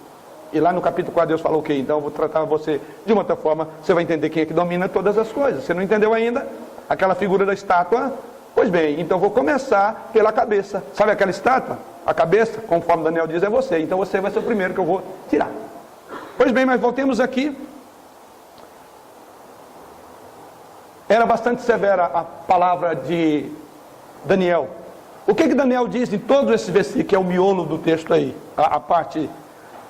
E lá no capítulo 4 Deus falou, ok, então eu vou tratar você de uma outra forma, você vai entender quem é que domina todas as coisas. Você não entendeu ainda aquela figura da estátua? Pois bem, então vou começar pela cabeça. Sabe aquela estátua? A cabeça, conforme Daniel diz, é você. Então você vai ser o primeiro que eu vou tirar. Pois bem, mas voltemos aqui. Era bastante severa a palavra de Daniel. O que Daniel diz em todos esses versículos, que é o miolo do texto aí, a parte...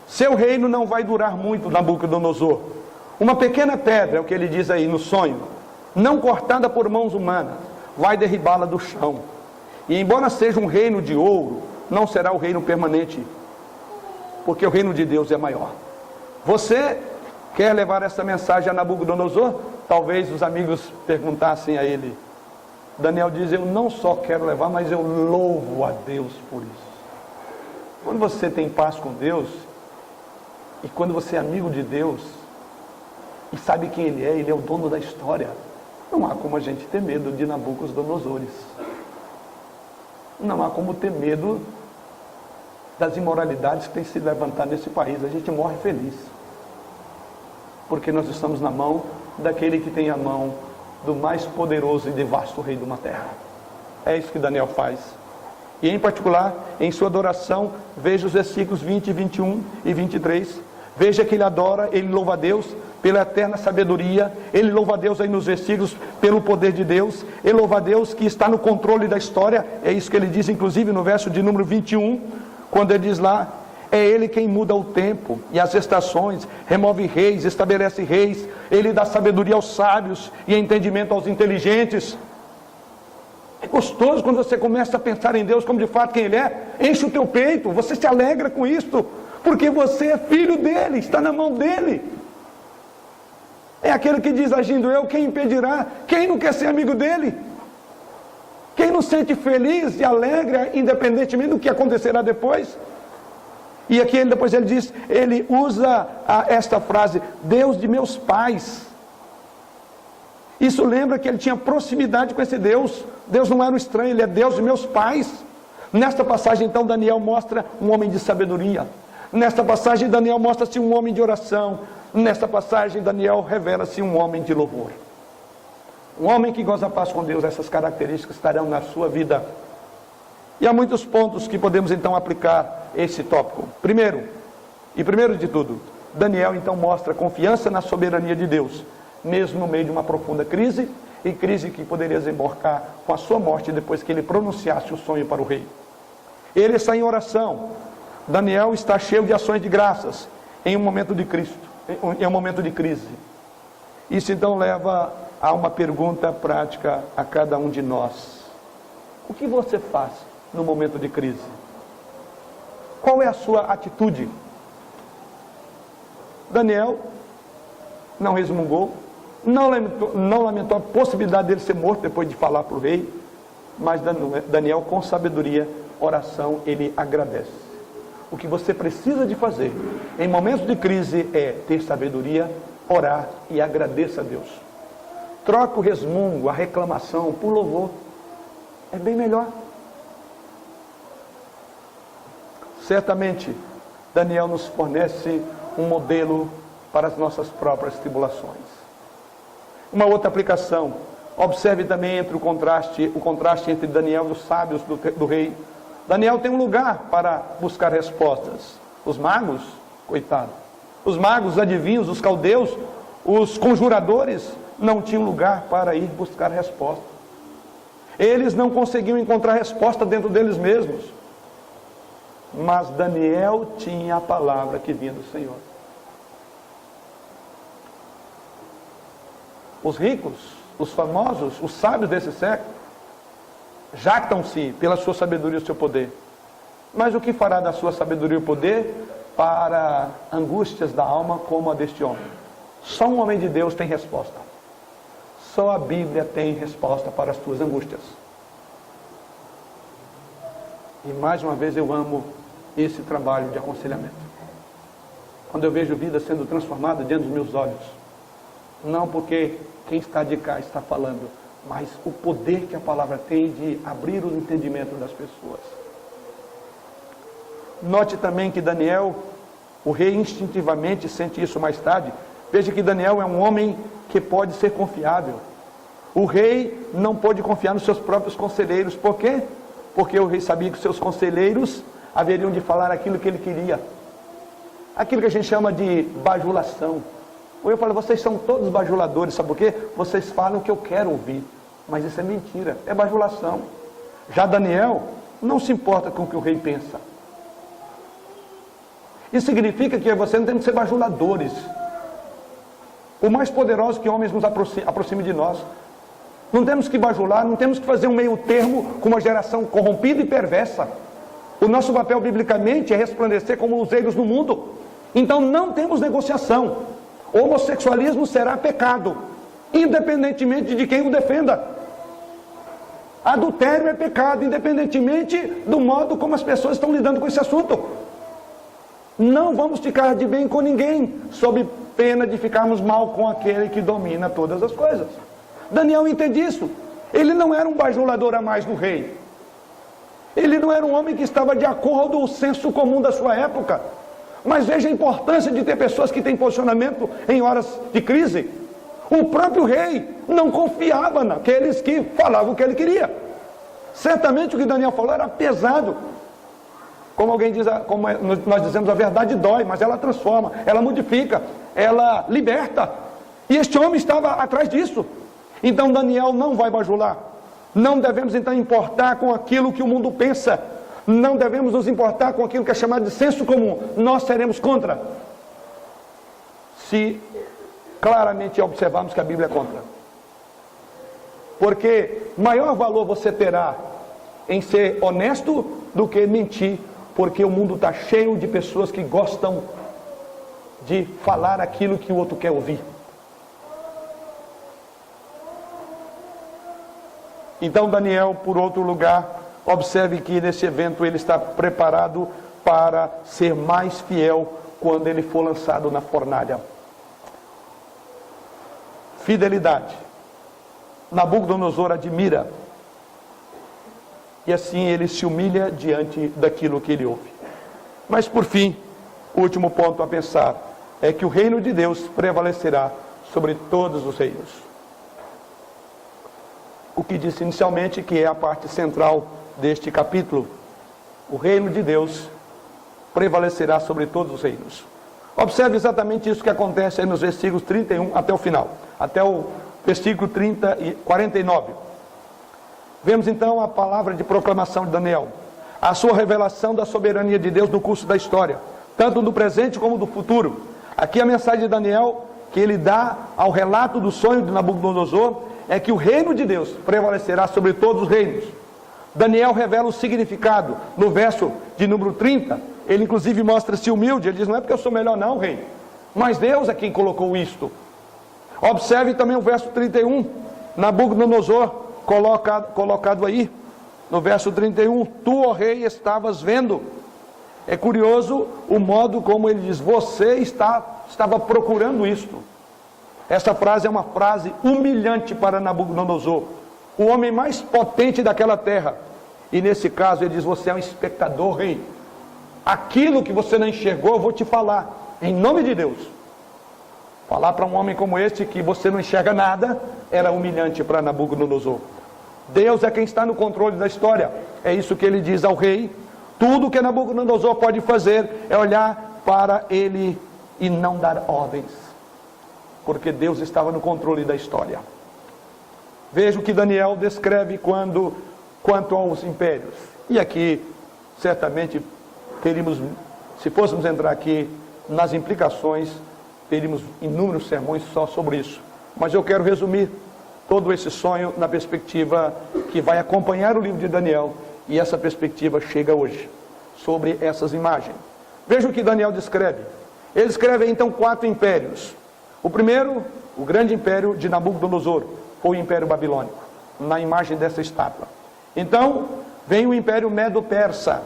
Seu reino não vai durar muito, Nabucodonosor. Uma pequena pedra, é o que ele diz aí no sonho, não cortada por mãos humanas, vai derribá-la do chão. E embora seja um reino de ouro, não será o reino permanente, porque o reino de Deus é maior. Você quer levar essa mensagem a Nabucodonosor? Talvez os amigos perguntassem a ele. Daniel diz, eu não só quero levar, mas eu louvo a Deus por isso. Quando você tem paz com Deus, e quando você é amigo de Deus, e sabe quem Ele é o dono da história, não há como a gente ter medo de Nabucodonosores. Não há como ter medo das imoralidades que têm se levantado nesse país. A gente morre feliz, porque nós estamos na mão daquele que tem a mão do mais poderoso e de vasto rei de uma terra. É isso que Daniel faz. E em particular, em sua adoração, veja os versículos 20, 21 e 23. Veja que ele adora, ele louva a Deus pela eterna sabedoria, ele louva a Deus aí nos versículos pelo poder de Deus, ele louva a Deus que está no controle da história. É isso que ele diz inclusive no verso de número 21, quando ele diz lá, é ele quem muda o tempo e as estações, remove reis, estabelece reis, ele dá sabedoria aos sábios e entendimento aos inteligentes. É gostoso quando você começa a pensar em Deus como de fato quem Ele é. Enche o teu peito, você se alegra com isto, porque você é filho dEle, está na mão dEle. É aquele que diz, agindo eu, quem impedirá? Quem não quer ser amigo dEle? Quem não se sente feliz e alegre, independentemente do que acontecerá depois? E aqui depois ele diz, ele usa esta frase, Deus de meus pais. Isso lembra que ele tinha proximidade com esse Deus. Deus não era um estranho, ele é Deus de meus pais. Nesta passagem então Daniel mostra um homem de sabedoria. Nesta passagem Daniel mostra-se um homem de oração. Nesta passagem Daniel revela-se um homem de louvor. Um homem que goza a paz com Deus. Essas características estarão na sua vida. E há muitos pontos que podemos então aplicar esse tópico. Primeiro de tudo, Daniel então mostra confiança na soberania de Deus, mesmo no meio de uma profunda crise, e crise que poderia desembocar com a sua morte depois que ele pronunciasse o sonho para o rei. Ele está em oração. Daniel está cheio de ações de graças em um momento de crise. Isso então leva a uma pergunta prática a cada um de nós. O que você faz no momento de crise? Qual é a sua atitude? Daniel não resmungou, não lamentou a possibilidade dele ser morto depois de falar para o rei, mas Daniel, com sabedoria, oração, ele agradece. O que você precisa de fazer em momentos de crise é ter sabedoria, orar e agradeça a Deus. Troca o resmungo, a reclamação por louvor. É bem melhor. certamente Daniel nos fornece um modelo para as nossas próprias tribulações. Uma outra aplicação, observe também o contraste entre Daniel e os sábios do rei. Daniel tem um lugar para buscar respostas. Os magos, coitado, os magos, os adivinhos, os caldeus, os conjuradores não tinham lugar para ir buscar resposta. Eles não conseguiam encontrar resposta dentro deles mesmos. Mas Daniel tinha a palavra que vinha do Senhor. Os ricos, os famosos, os sábios desse século, jactam-se pela sua sabedoria e o seu poder. Mas o que fará da sua sabedoria e o poder para angústias da alma como a deste homem? Só um homem de Deus tem resposta. Só a Bíblia tem resposta para as tuas angústias. E mais uma vez eu amo esse trabalho de aconselhamento. Quando eu vejo vida sendo transformada diante dos meus olhos, não porque quem está de cá está falando, mas o poder que a palavra tem de abrir o entendimento das pessoas. Note também que Daniel, o rei instintivamente sente isso mais tarde. Veja que Daniel é um homem que pode ser confiável. O rei não pode confiar nos seus próprios conselheiros. Por quê? Porque o rei sabia que os seus conselheiros haveriam de falar aquilo que ele queria. Aquilo que a gente chama de bajulação. Ou eu falo, vocês são todos bajuladores, sabe por quê? Vocês falam o que eu quero ouvir. Mas isso é mentira, é bajulação. Já Daniel não se importa com o que o rei pensa. Isso significa que você não tem que ser bajuladores. O mais poderoso que homens nos aproxime de nós. Não temos que bajular, não temos que fazer um meio termo com uma geração corrompida e perversa. O nosso papel biblicamente é resplandecer como luzeiros no mundo. Então não temos negociação. O homossexualismo será pecado, independentemente de quem o defenda. Adultério é pecado, independentemente do modo como as pessoas estão lidando com esse assunto. Não vamos ficar de bem com ninguém, sob pena de ficarmos mal com aquele que domina todas as coisas. Daniel entende isso. Ele não era um bajulador a mais do rei. Ele não era um homem que estava de acordo com o senso comum da sua época. Mas veja a importância de ter pessoas que têm posicionamento em horas de crise. O próprio rei não confiava naqueles que falavam o que ele queria. Certamente o que Daniel falou era pesado. Como alguém diz, como nós dizemos, a verdade dói, mas ela transforma, ela modifica, ela liberta. E este homem estava atrás disso. Então Daniel não vai bajular. Não devemos então importar com aquilo que o mundo pensa. Não devemos nos importar com aquilo que é chamado de senso comum. Nós seremos contra, se claramente observarmos que a Bíblia é contra. Porque maior valor você terá em ser honesto do que mentir. Porque o mundo está cheio de pessoas que gostam de falar aquilo que o outro quer ouvir. Então Daniel, por outro lugar, observe que nesse evento ele está preparado para ser mais fiel quando ele for lançado na fornalha. Fidelidade. Nabucodonosor admira. E assim ele se humilha diante daquilo que ele ouve. Mas por fim, o último ponto a pensar é que o reino de Deus prevalecerá sobre todos os reinos. O que disse inicialmente que é a parte central deste capítulo. O reino de Deus prevalecerá sobre todos os reinos. Observe exatamente isso que acontece aí nos versículos 31 até o final. Até o versículo 49. Vemos então a palavra de proclamação de Daniel. A sua revelação da soberania de Deus no curso da história. Tanto do presente como do futuro. Aqui a mensagem de Daniel, que ele dá ao relato do sonho de Nabucodonosor, é que o reino de Deus prevalecerá sobre todos os reinos. Daniel revela o significado no verso de número 30. Ele inclusive mostra-se humilde. Ele diz, não é porque eu sou melhor não, rei, mas Deus é quem colocou isto. Observe também o verso 31. Nabucodonosor colocado aí no verso 31, tu, ó rei, estavas vendo. É curioso o modo como ele diz, você estava procurando isto. Essa frase é uma frase humilhante para Nabucodonosor, o homem mais potente daquela terra. E nesse caso ele diz, você é um espectador, rei. aquilo que você não enxergou, eu vou te falar, em nome de Deus. Falar para um homem como este que você não enxerga nada, era humilhante para Nabucodonosor. Deus é quem está no controle da história. É isso que ele diz ao rei. Tudo que Nabucodonosor pode fazer é olhar para ele e não dar ordens, porque Deus estava no controle da história. Veja o que Daniel descreve quanto aos impérios. E aqui, certamente, teríamos, se fôssemos entrar aqui nas implicações, teríamos inúmeros sermões só sobre isso. Mas eu quero resumir todo esse sonho na perspectiva que vai acompanhar o livro de Daniel. E essa perspectiva chega hoje, sobre essas imagens. Veja o que Daniel descreve. Ele descreve então 4 impérios. O primeiro, o grande império de Nabucodonosor, foi o império babilônico, na imagem dessa estátua. Então, vem o império Medo-Persa.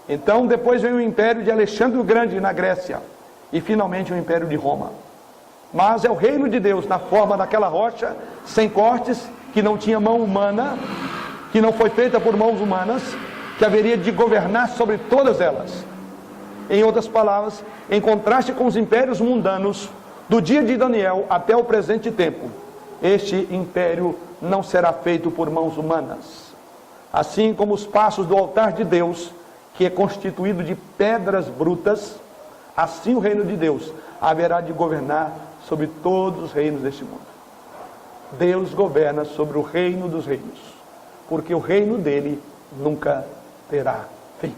Então, depois vem o império de Alexandre o Grande na Grécia. E finalmente o império de Roma. Mas é o reino de Deus na forma daquela rocha, sem cortes, que não tinha mão humana, que não foi feita por mãos humanas, que haveria de governar sobre todas elas. Em outras palavras, em contraste com os impérios mundanos, do dia de Daniel até o presente tempo, este império não será feito por mãos humanas. Assim como os passos do altar de Deus, que é constituído de pedras brutas, assim o reino de Deus haverá de governar sobre todos os reinos deste mundo. Deus governa sobre o reino dos reinos, porque o reino dele nunca terá fim.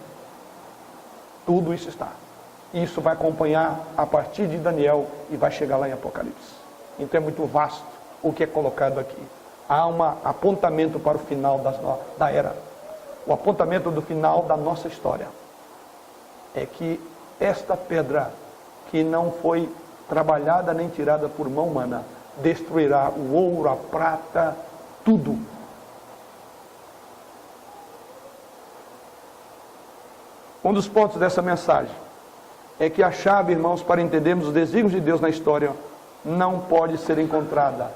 Tudo isso está. Isso vai acompanhar a partir de Daniel e vai chegar lá em Apocalipse. Então é muito vasto o que é colocado aqui. Há um apontamento para o final da era. O apontamento do final da nossa história é que esta pedra que não foi trabalhada nem tirada por mão humana destruirá o ouro, a prata, tudo. Um dos pontos dessa mensagem é que a chave, irmãos, para entendermos os desígnios de Deus na história não pode ser encontrada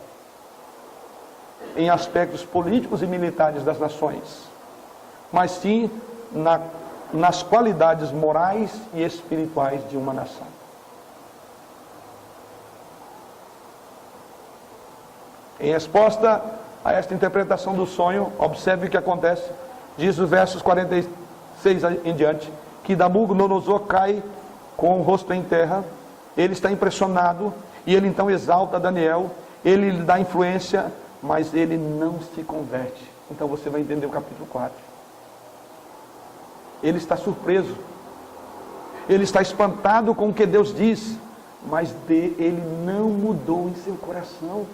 em aspectos políticos e militares das nações, mas sim nas qualidades morais e espirituais de uma nação. Em resposta a esta interpretação do sonho, observe o que acontece. Diz os versos 46 em diante, que Nabucodonosor cai com o rosto em terra. Ele está impressionado e ele então exalta Daniel, ele lhe dá influência, mas ele não se converte. Então você vai entender o capítulo 4. Ele está surpreso, ele está espantado com o que Deus diz, mas ele não mudou em seu coração.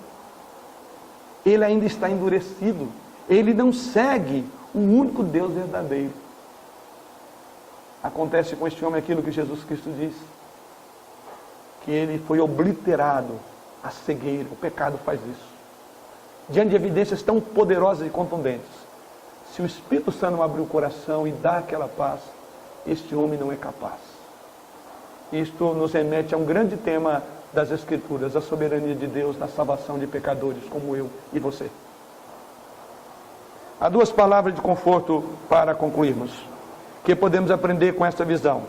Ele ainda está endurecido, ele não segue o único Deus verdadeiro. Acontece com este homem aquilo que Jesus Cristo diz, que ele foi obliterado, a cegueira. O pecado faz isso. Diante de evidências tão poderosas e contundentes, se o Espírito Santo não abrir o coração e dá aquela paz, este homem não é capaz. Isto nos remete a um grande tema das Escrituras, a soberania de Deus na salvação de pecadores como eu e você. Há 2 palavras de conforto para concluirmos, que podemos aprender com esta visão,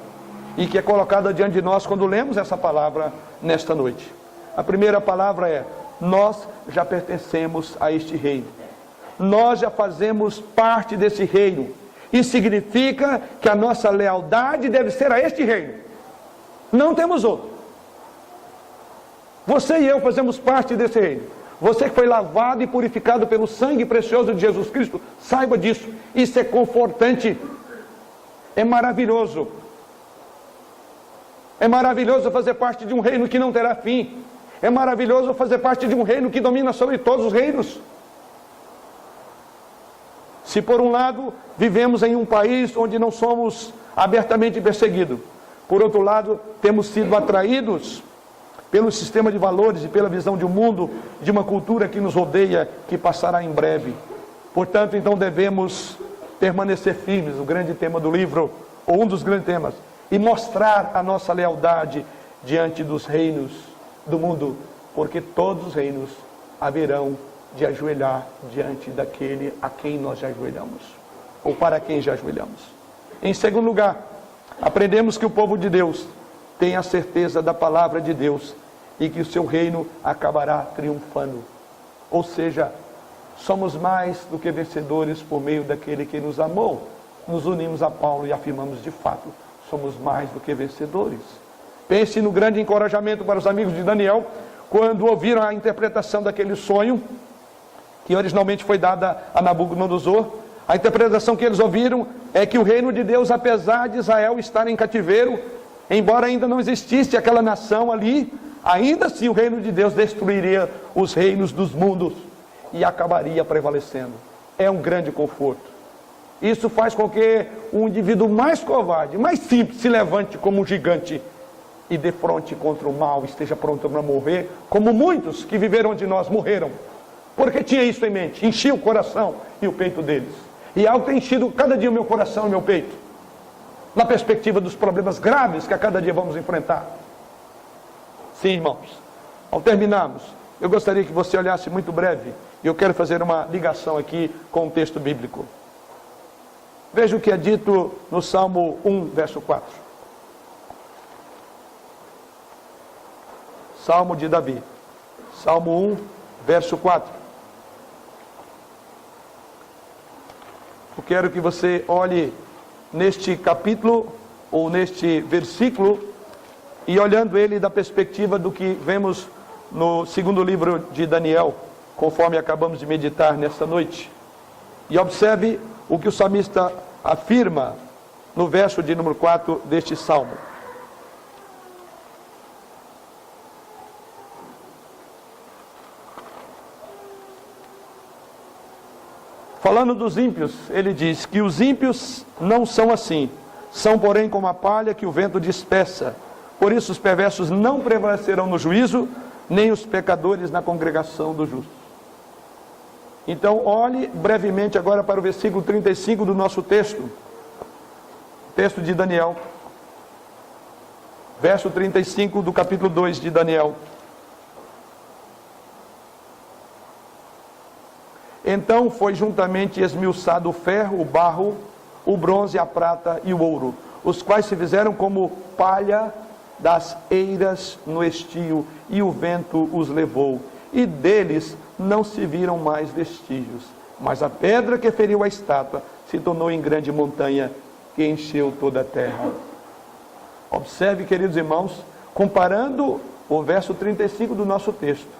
e que é colocada diante de nós quando lemos essa palavra nesta noite. A primeira palavra é: nós já pertencemos a este reino. Nós já fazemos parte desse reino. Isso significa que a nossa lealdade deve ser a este reino. Não temos outro. Você e eu fazemos parte desse reino. Você que foi lavado e purificado pelo sangue precioso de Jesus Cristo, saiba disso. Isso é confortante. É maravilhoso. É maravilhoso fazer parte de um reino que não terá fim. É maravilhoso fazer parte de um reino que domina sobre todos os reinos. Se por um lado vivemos em um país onde não somos abertamente perseguidos, por outro lado temos sido atraídos pelo sistema de valores e pela visão de um mundo, de uma cultura que nos rodeia, que passará em breve. Portanto, então devemos permanecer firmes, o grande tema do livro, ou um dos grandes temas, e mostrar a nossa lealdade diante dos reinos do mundo, porque todos os reinos haverão de ajoelhar diante daquele a quem nós já ajoelhamos, ou para quem já ajoelhamos. Em segundo lugar, Aprendemos que o povo de Deus tem a certeza da palavra de Deus e que o seu reino acabará triunfando. Ou seja, somos mais do que vencedores por meio daquele que nos amou. Nos unimos a Paulo e afirmamos de fato, somos mais do que vencedores. Pense no grande encorajamento para os amigos de Daniel, quando ouviram a interpretação daquele sonho, que originalmente foi dada a Nabucodonosor. A interpretação que eles ouviram é que o reino de Deus, apesar de Israel estar em cativeiro, embora ainda não existisse aquela nação ali, ainda assim o reino de Deus destruiria os reinos dos mundos e acabaria prevalecendo. É um grande conforto. Isso faz com que o indivíduo mais covarde, mais simples, se levante como um gigante e de frente contra o mal, esteja pronto para morrer, como muitos que viveram de nós morreram, porque tinha isso em mente, enchia o coração e o peito deles. E algo tem enchido cada dia o meu coração e o meu peito, na perspectiva dos problemas graves que a cada dia vamos enfrentar. Sim, irmãos, ao terminarmos, eu gostaria que você olhasse muito breve, e eu quero fazer uma ligação aqui com o texto bíblico. Veja o que é dito no Salmo 1, verso 4. Salmo de Davi. Salmo 1, verso 4. Eu quero que você olhe neste capítulo, ou neste versículo, e olhando ele da perspectiva do que vemos no segundo livro de Daniel, conforme acabamos de meditar nesta noite. E observe o que o salmista afirma no verso de número 4 deste salmo. Falando dos ímpios, ele diz que os ímpios não são assim, são porém como a palha que o vento dispersa. Por isso os perversos não prevalecerão no juízo, nem os pecadores na congregação dos justos. Então, olhe brevemente agora para o versículo 35 do nosso texto. Texto de Daniel. Verso 35 do capítulo 2 de Daniel. Então foi juntamente esmiuçado o ferro, o barro, o bronze, a prata e o ouro, os quais se fizeram como palha das eiras no estio, e o vento os levou, e deles não se viram mais vestígios. Mas a pedra que feriu a estátua se tornou em grande montanha, que encheu toda a terra. Observe, queridos irmãos, comparando o verso 35 do nosso texto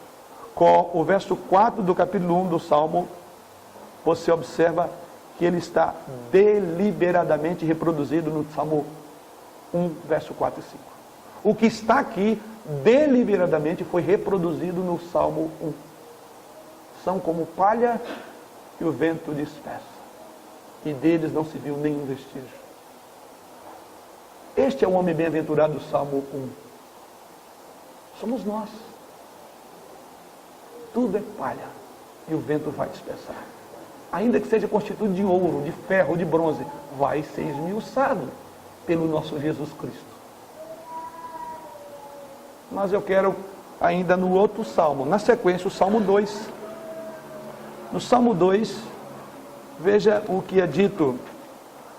com o verso 4 do capítulo 1 do Salmo, você observa que ele está deliberadamente reproduzido no Salmo 1, verso 4 e 5. O que está aqui, deliberadamente, foi reproduzido no Salmo 1. São como palha que o vento dispersa, e deles não se viu nenhum vestígio. Este é o homem bem-aventurado do Salmo 1. Somos nós. Tudo é palha, e o vento vai dispersar. Ainda que seja constituído de ouro, de ferro, de bronze, vai ser esmiuçado pelo nosso Jesus Cristo. Mas eu quero ainda no outro salmo, na sequência o Salmo 2. No Salmo 2, veja o que é dito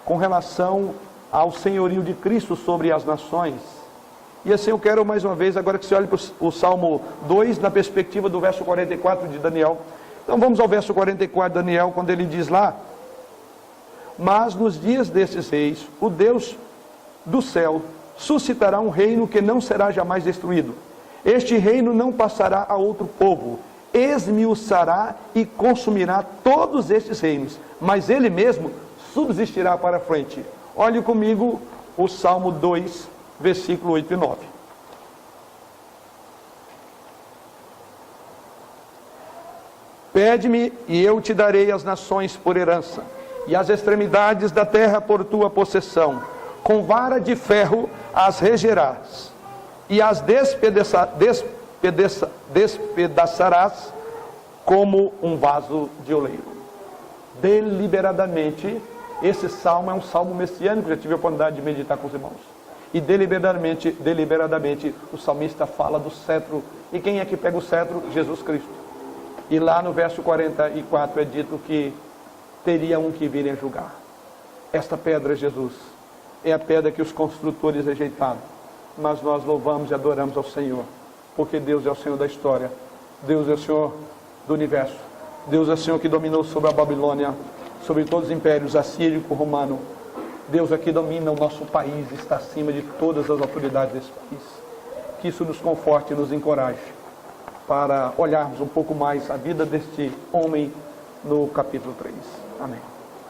com relação ao senhorio de Cristo sobre as nações. E assim eu quero mais uma vez, agora que você olhe para o Salmo 2, na perspectiva do verso 44 de Daniel. Então vamos ao verso 44 de Daniel, quando ele diz lá: mas nos dias desses reis, o Deus do céu suscitará um reino que não será jamais destruído. Este reino não passará a outro povo, esmiuçará e consumirá todos estes reinos, mas ele mesmo subsistirá para frente. Olhe comigo o Salmo 2, versículo 8 e 9. Pede-me e eu te darei as nações por herança, e as extremidades da terra por tua possessão. Com vara de ferro as regerás, e as despedaçarás como um vaso de oleiro. Deliberadamente, esse salmo é um salmo messiânico, já tive a oportunidade de meditar com os irmãos. E deliberadamente, o salmista fala do cetro. E quem é que pega o cetro? Jesus Cristo. E lá no verso 44 é dito que teria um que viria julgar. Esta pedra é Jesus. é a pedra que os construtores rejeitaram. Mas nós louvamos e adoramos ao Senhor, porque Deus é o Senhor da história, Deus é o Senhor do universo, Deus é o Senhor que dominou sobre a Babilônia, sobre todos os impérios, assírio, romano. Deus aqui domina o nosso país, está acima de todas as autoridades desse país. Que isso nos conforte e nos encoraje para olharmos um pouco mais a vida deste homem no capítulo 3. Amém.